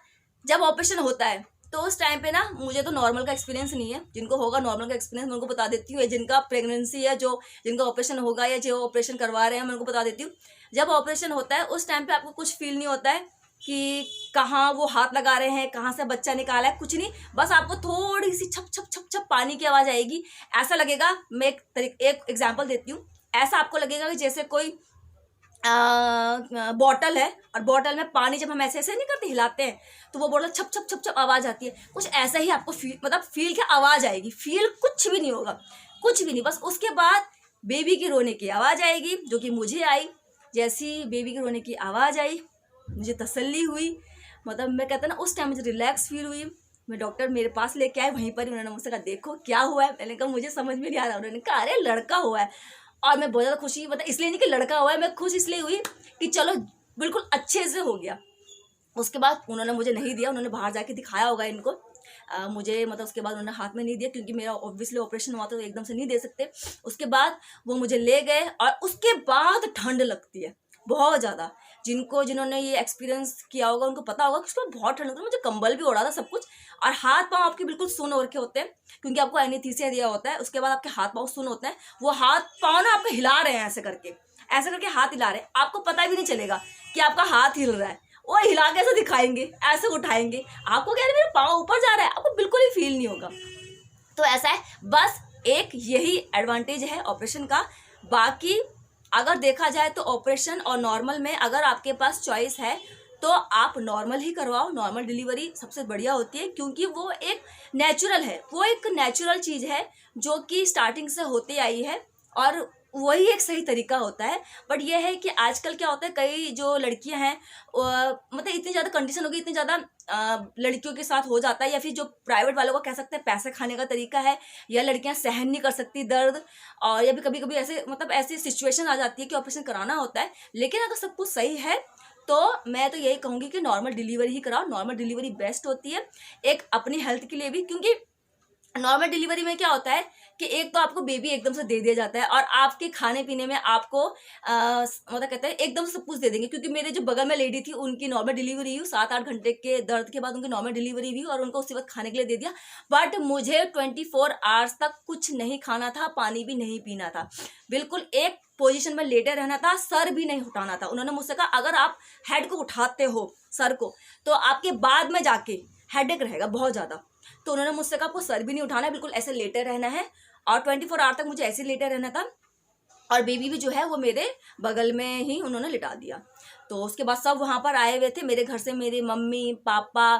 जब ऑपरेशन होता है तो उस टाइम पे ना मुझे तो नॉर्मल का एक्सपीरियंस नहीं है। जिनको होगा नॉर्मल का एक्सपीरियंस मैं उनको बता देती हूँ, जिनका प्रेगनेंसी है, जो जिनका ऑपरेशन होगा या जो ऑपरेशन करवा रहे हैं, मैं उनको बता देती हूँ। जब ऑपरेशन होता है उस टाइम पे आपको कुछ फील नहीं होता है कि कहाँ वो हाथ लगा रहे हैं, कहाँ से बच्चा निकाला है, कुछ नहीं। बस आपको थोड़ी सी छप छप छप छप पानी की आवाज़ आएगी। ऐसा लगेगा, मैं एक एग्जाम्पल देती हूँ। ऐसा आपको लगेगा कि जैसे कोई बॉटल है और बॉटल में पानी जब हम ऐसे ऐसे नहीं करते, हिलाते हैं, तो वो बॉटल छप छप छप छप आवाज़ आती है। कुछ ऐसा ही आपको फील की आवाज़ आएगी। फील कुछ भी नहीं होगा, कुछ भी नहीं। बस उसके बाद बेबी की रोने की आवाज़ आएगी, जो कि मुझे आई। जैसी बेबी की रोने की आवाज़ आई, मुझे तसल्ली हुई। मतलब मैं कहता ना, उस टाइम मुझे रिलैक्स फील हुई। मैं डॉक्टर मेरे पास लेके आए, वहीं पर ही उन्होंने मुझसे कहा देखो क्या हुआ है। मैंने कहा मुझे समझ में नहीं आ रहा। उन्होंने कहा अरे लड़का हुआ है। और मैं बहुत ज़्यादा खुशी, मतलब इसलिए नहीं कि लड़का हुआ है, मैं खुश इसलिए हुई कि चलो बिल्कुल अच्छे से हो गया। उसके बाद उन्होंने मुझे नहीं दिया, उन्होंने बाहर जाके दिखाया होगा इनको। मुझे मतलब उसके बाद उन्होंने हाथ में नहीं दिया, क्योंकि मेरा ऑब्वियसली ऑपरेशन हुआ था तो एकदम से नहीं दे सकते। उसके बाद वो मुझे ले गए, और उसके बाद ठंड लगती है बहुत ज़्यादा। जिन्होंने ये एक्सपीरियंस किया होगा उनको पता होगा कि उसको बहुत ठंड लगती है। मुझे कंबल भी ओढ़ा था, सब कुछ। और हाथ पाँव आपके बिल्कुल सुन्न हो रखे होते हैं, क्योंकि आपको एनेस्थीसिया दिया होता है। उसके बाद आपके हाथ पाँव सुन्न होते हैं। वो हाथ पाँव ना आपको हिला रहे हैं, ऐसे करके हाथ हिला रहे हैं। आपको पता भी नहीं चलेगा कि आपका हाथ हिल रहा है। वो हिला के ऐसे दिखाएंगे, ऐसे उठाएंगे, आपको कह रहे मेरा पाँव ऊपर जा रहा है, आपको बिल्कुल ही फील नहीं होगा। तो ऐसा है, बस एक यही एडवांटेज है ऑपरेशन का। बाकी अगर देखा जाए तो ऑपरेशन और नॉर्मल में अगर आपके पास चॉइस है तो आप नॉर्मल ही करवाओ। नॉर्मल डिलीवरी सबसे बढ़िया होती है, क्योंकि वो एक नेचुरल है, वो एक नेचुरल चीज़ है जो कि स्टार्टिंग से होती आई है, और वही एक सही तरीका होता है। बट ये है कि आजकल क्या होता है, कई जो लड़कियां हैं मतलब इतनी ज़्यादा कंडीशन होगी, इतनी ज़्यादा लड़कियों के साथ हो जाता है, या फिर जो प्राइवेट वालों को कह सकते हैं पैसे खाने का तरीका है, या लड़कियां सहन नहीं कर सकती दर्द, और या भी कभी कभी ऐसे मतलब ऐसी सिचुएशन आ जाती है कि ऑपरेशन कराना होता है। लेकिन अगर सब कुछ सही है तो मैं तो यही कहूँगी कि नॉर्मल डिलीवरी ही कराओ। नॉर्मल डिलीवरी बेस्ट होती है, एक अपनी हेल्थ के लिए भी। क्योंकि नॉर्मल डिलीवरी में क्या होता है कि एक तो आपको बेबी एकदम से दे दिया जाता है, और आपके खाने पीने में आपको मतलब कहते हैं एकदम सब कुछ दे देंगे। क्योंकि मेरे जो बगल में लेडी थी उनकी नॉर्मल डिलीवरी हुई, 7-8 घंटे के दर्द के बाद उनकी नॉर्मल डिलीवरी हुई, और उनको उसी वक्त खाने के लिए दे दिया। बट मुझे 24 आवर्स तक कुछ नहीं खाना था, पानी भी नहीं पीना था, बिल्कुल एक पोजीशन में लेटे रहना था, सर भी नहीं उठाना था। उन्होंने मुझसे कहा अगर आप हेड को उठाते हो, सर को, तो आपके बाद में जाके हेडेक रहेगा बहुत ज़्यादा। तो उन्होंने मुझसे कहा आपको सर भी नहीं उठाना है, बिल्कुल ऐसे लेटे रहना है। और 24 आवर तक मुझे ऐसे लेटे रहना था, और बेबी भी जो है वो मेरे बगल में ही उन्होंने लिटा दिया। तो उसके बाद सब वहाँ पर आए हुए थे मेरे घर से, मेरे मम्मी पापा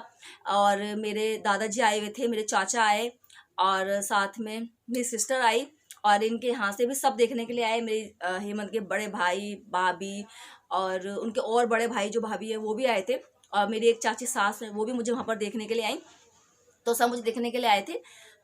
और मेरे दादाजी आए हुए थे, मेरे चाचा आए, और साथ में मेरी सिस्टर आई, और इनके यहाँ से भी सब देखने के लिए आए। मेरी हेमंत के बड़े भाई भाभी, और उनके और बड़े भाई जो भाभी है वो भी आए थे, और मेरी एक चाची सास है वो भी मुझे वहाँ पर देखने के लिए आई। तो सब मुझे देखने के लिए आए थे।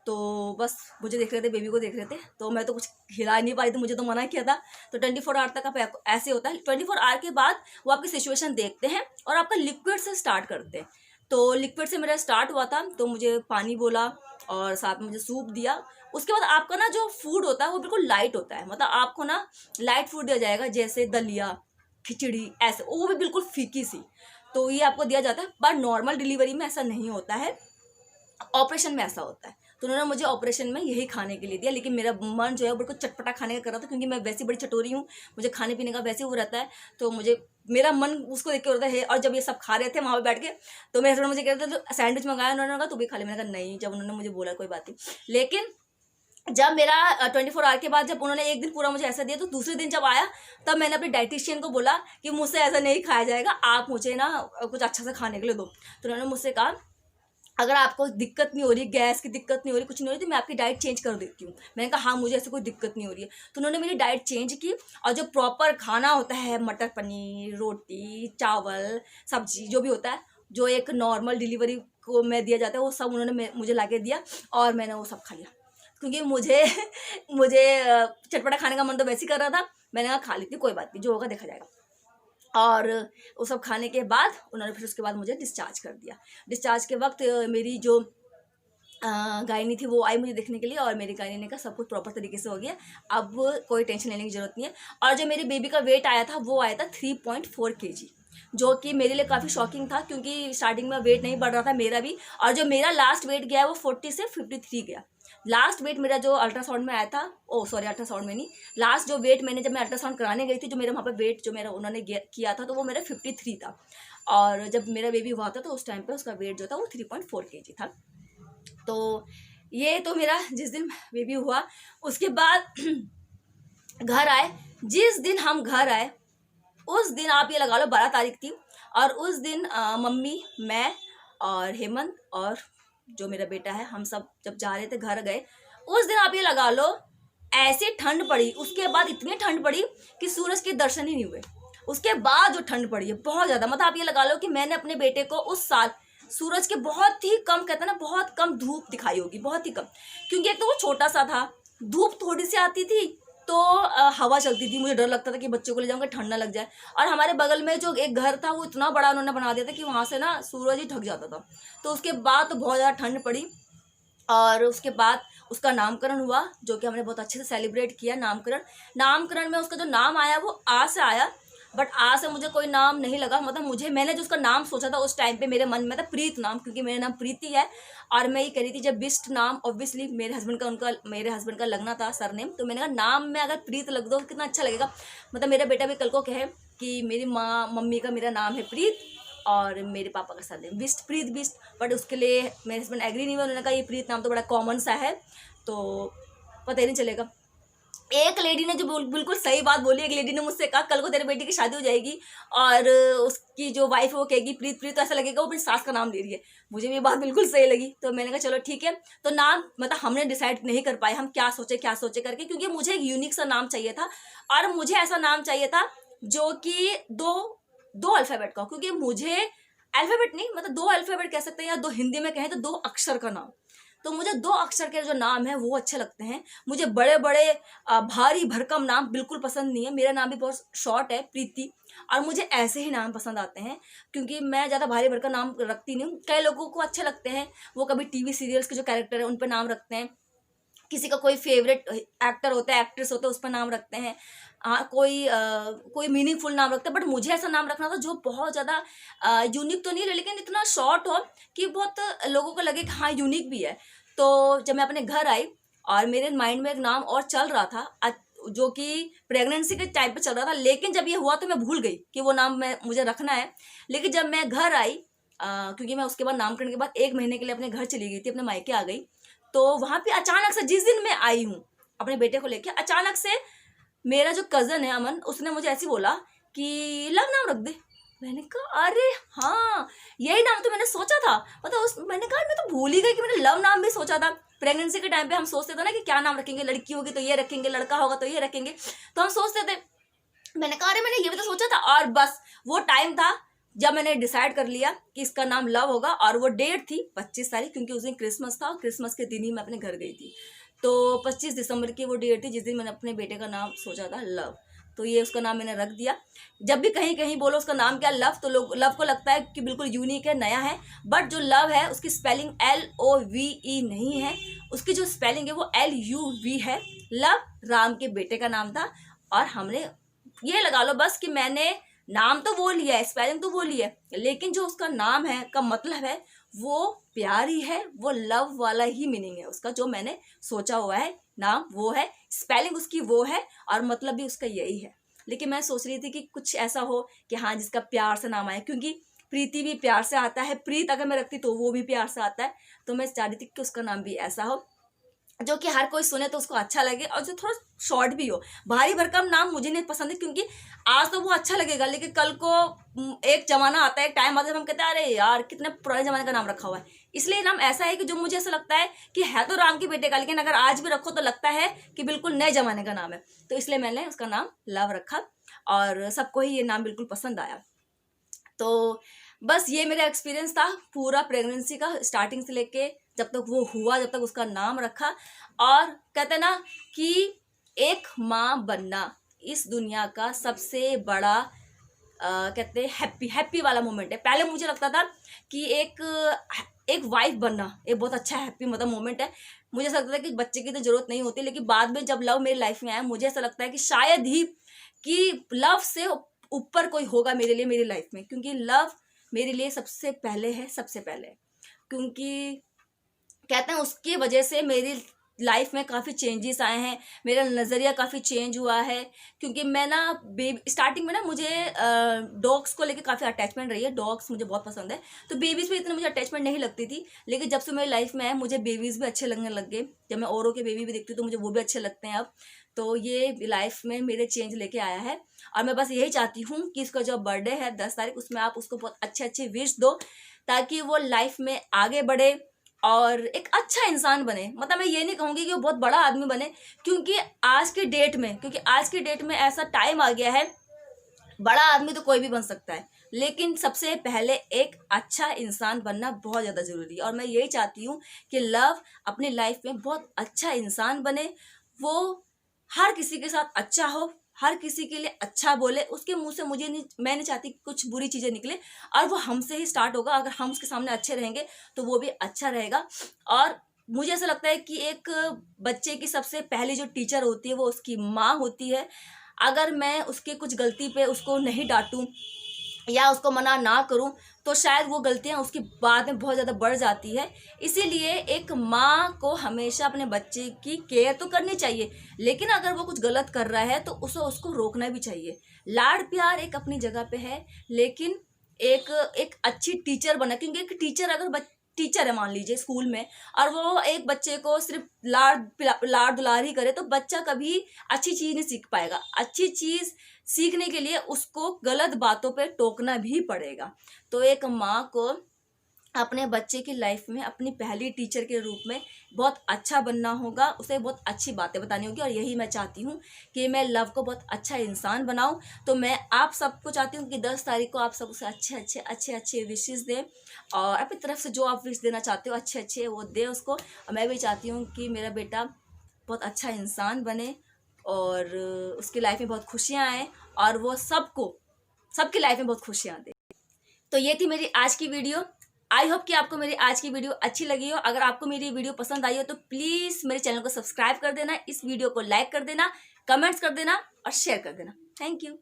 तो बस मुझे देख रहे थे, बेबी को देख रहे थे। तो मैं तो कुछ हिला नहीं पाई थी, मुझे तो मना किया था। तो 24 आवर तक आप ऐसे होता है। 24 आवर के बाद वो आपकी सिचुएशन देखते हैं और आपका लिक्विड से स्टार्ट करते हैं। तो लिक्विड से मेरा स्टार्ट हुआ था, तो मुझे पानी बोला और साथ में मुझे सूप दिया। उसके बाद आपका ना जो फूड होता है वो बिल्कुल लाइट होता है, मतलब आपको ना लाइट फूड दिया जाएगा, जैसे दलिया खिचड़ी, ऐसे वो भी बिल्कुल फीकी सी। तो ये आपको दिया जाता है। पर नॉर्मल डिलीवरी में ऐसा नहीं होता है, ऑपरेशन में ऐसा होता है। तो उन्होंने मुझे ऑपरेशन में यही खाने के लिए दिया। लेकिन मेरा मन जो है वो बिल्कुल चटपटा खाने का कर रहा था, क्योंकि मैं वैसी बड़ी चटोरी हूँ, मुझे खाने पीने का वैसे वो रहता है। तो मुझे मेरा मन उसको देख के होता है। और जब ये सब खा रहे थे वहाँ पे बैठ के, तो मेरे हस्बैंड मुझे कह रहे थे तो सैंडविच मंगाया, उन्होंने कहा तू भी खा ले। मैंने कहा नहीं, जब उन्होंने मुझे बोला कोई बात नहीं। लेकिन जब मेरा 24 आवर के बाद जब उन्होंने एक दिन पूरा मुझे ऐसा दिया, तो दूसरे दिन जब आया तब मैंने अपने डाइटिशियन को बोला कि मुझसे ऐसा नहीं खाया जाएगा, आप मुझे ना कुछ अच्छा सा खाने के लिए दो। तो उन्होंने मुझसे कहा अगर आपको दिक्कत नहीं हो रही, गैस की दिक्कत नहीं हो रही, कुछ नहीं हो रही, तो मैं आपकी डाइट चेंज कर देती हूँ। मैंने कहा हाँ मुझे ऐसे कोई दिक्कत नहीं हो रही है। तो उन्होंने मेरी डाइट चेंज की, और जो प्रॉपर खाना होता है, मटर पनीर, रोटी, चावल, सब्जी, जो भी होता है, जो एक नॉर्मल डिलीवरी को में दिया जाता है, वो सब उन्होंने मुझे ला के दिया, और मैंने वो सब खा लिया। क्योंकि मुझे मुझे चटपटा खाने का मन तो वैसे ही कर रहा था। मैंने कहा खा लेती, कोई बात नहीं, जो होगा देखा जाएगा। और वो सब खाने के बाद उन्होंने फिर उसके बाद मुझे डिस्चार्ज कर दिया। डिस्चार्ज के वक्त मेरी जो गायनी थी वो आई मुझे देखने के लिए, और मेरी गायनी ने कहा सब कुछ प्रॉपर तरीके से हो गया, अब कोई टेंशन लेने की ज़रूरत नहीं है। और जो मेरी बेबी का वेट आया था वो आया था 3.4 kg, जो कि मेरे लिए काफ़ी शॉकिंग था, क्योंकि स्टार्टिंग में वेट नहीं बढ़ रहा था मेरा भी। और जो मेरा लास्ट वेट गया है वो 40 से 53 गया। लास्ट वेट मेरा जो अल्ट्रासाउंड में आया था, अल्ट्रासाउंड में नहीं, लास्ट जो वेट मैंने जब मैं अल्ट्रासाउंड कराने गई थी, जो मेरा वहाँ पर वेट जो मेरा उन्होंने किया था, तो वो मेरा 53 था। और जब मेरा बेबी हुआ था तो उस टाइम पे उसका वेट जो था वो 3.4 kg था। तो ये तो मेरा जिस दिन बेबी हुआ उसके बाद घर आए, जिस दिन हम घर आए उस दिन आप ये लगा लो 12 तारीख थी, और उस दिन मम्मी, मैं और हेमंत और जो मेरा बेटा है, हम सब जब जा रहे थे घर गए, उस दिन आप ये लगा लो ऐसे ठंड पड़ी। उसके बाद इतनी ठंड पड़ी कि सूरज के दर्शन ही नहीं हुए। उसके बाद जो ठंड पड़ी है बहुत ज़्यादा, मतलब आप ये लगा लो कि मैंने अपने बेटे को उस साल सूरज के बहुत ही कम, कहते हैं ना, बहुत कम धूप दिखाई होगी, बहुत ही कम। क्योंकि एक तो वो छोटा सा था, धूप थोड़ी सी आती थी तो हवा चलती थी, मुझे डर लगता था कि बच्चों को ले जाऊंगा ठंड ना लग जाए। और हमारे बगल में जो एक घर था वो इतना बड़ा उन्होंने बना दिया था कि वहाँ से ना सूरज ही ढक जाता था। तो उसके बाद तो बहुत ज़्यादा ठंड पड़ी, और उसके बाद उसका नामकरण हुआ, जो कि हमने बहुत अच्छे से सेलिब्रेट किया। नामकरण में उसका जो नाम आया वो आ से आया, बट आ से मुझे कोई नाम नहीं लगा। मतलब मैंने जो उसका नाम सोचा था उस टाइम पे मेरे मन में था प्रीत नाम, क्योंकि मेरा नाम प्रीति है। और मैं ये कह रही थी जब बिस्ट नाम, ऑब्वियसली मेरे हस्बैंड का लगना था सरनेम, तो मैंने कहा नाम में अगर प्रीत लग दो कितना अच्छा लगेगा। मतलब मेरा बेटा भी कल को कहे कि मेरी मम्मी का मेरा नाम है प्रीत और मेरे पापा का सरनेम बिस्ट, प्रीत बिस्ट। बट उसके लिए मेरे हस्बैंड एग्री नहीं हुए, उन्होंने कहा ये प्रीत नाम तो बड़ा कॉमन सा है, तो पता ही नहीं चलेगा। एक लेडी ने जो बिल्कुल सही बात बोली, एक लेडी ने मुझसे कहा कल को तेरे बेटी की शादी हो जाएगी और उसकी जो वाइफ है वो कहेगी प्रीत प्रीत, तो ऐसा लगेगा वो अपनी सास का नाम ले रही है। मुझे भी ये बात बिल्कुल सही लगी, तो मैंने कहा चलो ठीक है। तो नाम मतलब हमने डिसाइड नहीं कर पाए हम क्या सोचे करके, क्योंकि मुझे एक यूनिक सा नाम चाहिए था, और मुझे ऐसा नाम चाहिए था जो कि दो अल्फ़ाबेट का, क्योंकि मुझे अल्फ़ाबेट नहीं, मतलब 2 अल्फ़ाबेट कह सकते हैं, या 2 हिंदी में कहें तो 2 अक्षर का नाम। तो मुझे 2 अक्षर के जो नाम है वो अच्छे लगते हैं। मुझे बड़े बड़े भारी भरकम नाम बिल्कुल पसंद नहीं है। मेरा नाम भी बहुत शॉर्ट है, प्रीति, और मुझे ऐसे ही नाम पसंद आते हैं, क्योंकि मैं ज़्यादा भारी भरकम नाम रखती नहीं हूँ। कई लोगों को अच्छे लगते हैं, वो कभी टीवी सीरियल्स के जो कैरेक्टर है उन पर नाम रखते हैं, किसी का कोई फेवरेट एक्टर होता है, एक्ट्रेस होता है, उस पर नाम रखते हैं। कोई मीनिंगफुल नाम रखता है, बट मुझे ऐसा नाम रखना था जो बहुत ज़्यादा यूनिक तो नहीं है, लेकिन इतना शॉर्ट हो कि बहुत लोगों को लगे कि हाँ यूनिक भी है। तो जब मैं अपने घर आई और मेरे माइंड में एक नाम और चल रहा था, जो कि प्रेगनेंसी के टाइम पे चल रहा था, लेकिन जब ये हुआ तो मैं भूल गई कि वो नाम मुझे रखना है। लेकिन जब मैं घर आई, क्योंकि मैं उसके बाद नामकरण के बाद 1 महीने के लिए अपने घर चली गई थी, अपने मायके आ गई, तो वहाँ पे अचानक से जिस दिन मैं आई हूँ अपने बेटे को लेके, अचानक से मेरा जो कज़न है अमन, उसने मुझे ऐसे बोला कि लव नाम रख दे। मैंने कहा अरे हाँ, यही नाम तो मैंने सोचा था। मतलब मैंने कहा मैं तो भूल ही गई कि मैंने लव नाम भी सोचा था। प्रेगनेंसी के टाइम पे हम सोचते थे ना कि क्या नाम रखेंगे, लड़की होगी तो ये रखेंगे, लड़का होगा तो ये रखेंगे, तो हम सोचते थे। मैंने कहा अरे मैंने ये भी तो सोचा था, और बस वो टाइम था जब मैंने डिसाइड कर लिया कि इसका नाम लव होगा। और वो डेट थी 25 तारीख, क्योंकि उस दिन क्रिसमस था और क्रिसमस के दिन ही मैं अपने घर गई थी। तो 25 दिसंबर की वो डेट थी जिस दिन मैंने अपने बेटे का नाम सोचा था लव। तो ये उसका नाम मैंने रख दिया। जब भी कहीं कहीं बोलो उसका नाम क्या लव, तो लोग लव को लगता है कि बिल्कुल यूनिक है, नया है, बट जो लव है उसकी स्पेलिंग LOVE नहीं है, उसकी जो स्पेलिंग है वो LUV है। लव राम के बेटे का नाम था, और हमने ये लगा लो बस कि मैंने नाम तो वो लिया है, स्पेलिंग तो वो लिया है, लेकिन जो उसका नाम है का मतलब है वो प्यार ही है, वो लव वाला ही मीनिंग है उसका, जो मैंने सोचा हुआ है नाम वो है, स्पेलिंग उसकी वो है, और मतलब भी उसका यही है। लेकिन मैं सोच रही थी कि कुछ ऐसा हो कि हाँ जिसका प्यार से नाम आए, क्योंकि प्रीति भी प्यार से आता है, प्रीत अगर मैं रखती तो वो भी प्यार से आता है, तो मैं चाह रही थी कि उसका नाम भी ऐसा हो जो कि हर कोई सुने तो उसको अच्छा लगे, और जो थोड़ा शॉर्ट भी हो। भारी भरकम नाम मुझे नहीं पसंद है, क्योंकि आज तो वो अच्छा लगेगा, लेकिन कल को एक जमाना आता है, एक टाइम आता है, हम कहते हैं अरे यार कितने पुराने जमाने का नाम रखा हुआ है, इसलिए नाम ऐसा है कि जो मुझे ऐसा लगता है कि है तो राम के बेटे का, लेकिन अगर आज भी रखो तो लगता है कि बिल्कुल नए जमाने का नाम है। तो इसलिए मैंने उसका नाम लव रखा और सबको ही ये नाम बिल्कुल पसंद आया। तो बस ये मेरा एक्सपीरियंस था पूरा प्रेगनेंसी का, स्टार्टिंग से लेके जब तक वो हुआ, जब तक उसका नाम रखा। और कहते ना कि एक माँ बनना इस दुनिया का सबसे बड़ा कहते हैं हैप्पी वाला मोमेंट है। पहले मुझे लगता था कि एक वाइफ बनना एक बहुत अच्छा हैप्पी मतलब मोमेंट है। मुझे ऐसा लगता था कि बच्चे की तो जरूरत नहीं होती, लेकिन बाद में जब लव मेरी लाइफ में आया मुझे ऐसा लगता है कि शायद ही कि लव से ऊपर कोई होगा मेरे लिए मेरी लाइफ में, क्योंकि लव मेरे लिए सबसे पहले है, सबसे पहले। क्योंकि कहते हैं उसकी वजह से मेरी लाइफ में काफ़ी चेंजेस आए हैं, मेरा नज़रिया काफ़ी चेंज हुआ है। क्योंकि मैं ना स्टार्टिंग में ना मुझे डॉग्स को लेके काफ़ी अटैचमेंट रही है, डॉग्स मुझे बहुत पसंद है। तो बेबीज़ पे इतनी मुझे अटैचमेंट नहीं लगती थी, लेकिन जब से मेरी लाइफ में आए मुझे बेबीज़ भी अच्छे लगने लग गए। जब मैं औरों के बेबी भी देखती हूँ तो मुझे वो भी अच्छे लगते हैं अब। तो ये लाइफ में मेरे चेंज लेके आया है। और मैं बस यही चाहती हूँ कि इसका जो बर्थडे है 10 तारीख, उसमें आप उसको बहुत अच्छे अच्छे विश दो, ताकि वो लाइफ में आगे बढ़े और एक अच्छा इंसान बने। मतलब मैं ये नहीं कहूँगी कि वो बहुत बड़ा आदमी बने, क्योंकि आज के डेट में ऐसा टाइम आ गया है, बड़ा आदमी तो कोई भी बन सकता है, लेकिन सबसे पहले एक अच्छा इंसान बनना बहुत ज़्यादा ज़रूरी है। और मैं यही चाहती हूँ कि लव अपनी लाइफ में बहुत अच्छा इंसान बने, वो हर किसी के साथ अच्छा हो, हर किसी के लिए अच्छा बोले, उसके मुंह से मैं नहीं चाहती कुछ बुरी चीज़ें निकले। और वो हमसे ही स्टार्ट होगा, अगर हम उसके सामने अच्छे रहेंगे तो वो भी अच्छा रहेगा। और मुझे ऐसा लगता है कि एक बच्चे की सबसे पहली जो टीचर होती है वो उसकी माँ होती है। अगर मैं उसके कुछ गलती पे उसको नहीं डांटूं या उसको मना ना करूं तो शायद वो गलतियां उसकी बाद में बहुत ज़्यादा बढ़ जाती है। इसीलिए एक माँ को हमेशा अपने बच्चे की केयर तो करनी चाहिए, लेकिन अगर वो कुछ गलत कर रहा है तो उसको रोकना भी चाहिए। लाड़ प्यार एक अपनी जगह पे है, लेकिन एक एक अच्छी टीचर बना, क्योंकि एक टीचर अगर टीचर है मान लीजिए स्कूल में, और वो एक बच्चे को सिर्फ लाड़ दुलार ही करे तो बच्चा कभी अच्छी चीज़ नहीं सीख पाएगा। अच्छी चीज़ सीखने के लिए उसको गलत बातों पे टोकना भी पड़ेगा। तो एक माँ को अपने बच्चे की लाइफ में अपनी पहली टीचर के रूप में बहुत अच्छा बनना होगा, उसे बहुत अच्छी बातें बतानी होगी। और यही मैं चाहती हूँ कि मैं लव को बहुत अच्छा इंसान बनाऊँ। तो मैं आप सबको चाहती हूँ कि 10 तारीख को आप सब उसे अच्छे अच्छे विशेस दें, और अपनी तरफ से जो आप विश देना चाहते हो अच्छे अच्छे वो दें उसको। और मैं भी चाहती हूँ कि मेरा बेटा बहुत अच्छा इंसान बने और उसकी लाइफ में बहुत खुशियाँ आएँ, और वो सबकी लाइफ में बहुत खुशियाँ दे। तो ये थी मेरी आज की वीडियो। आई होप कि आपको मेरी आज की वीडियो अच्छी लगी हो। अगर आपको मेरी वीडियो पसंद आई हो तो प्लीज़ मेरे चैनल को सब्सक्राइब कर देना, इस वीडियो को लाइक कर देना, कमेंट्स कर देना और शेयर कर देना। Thank you.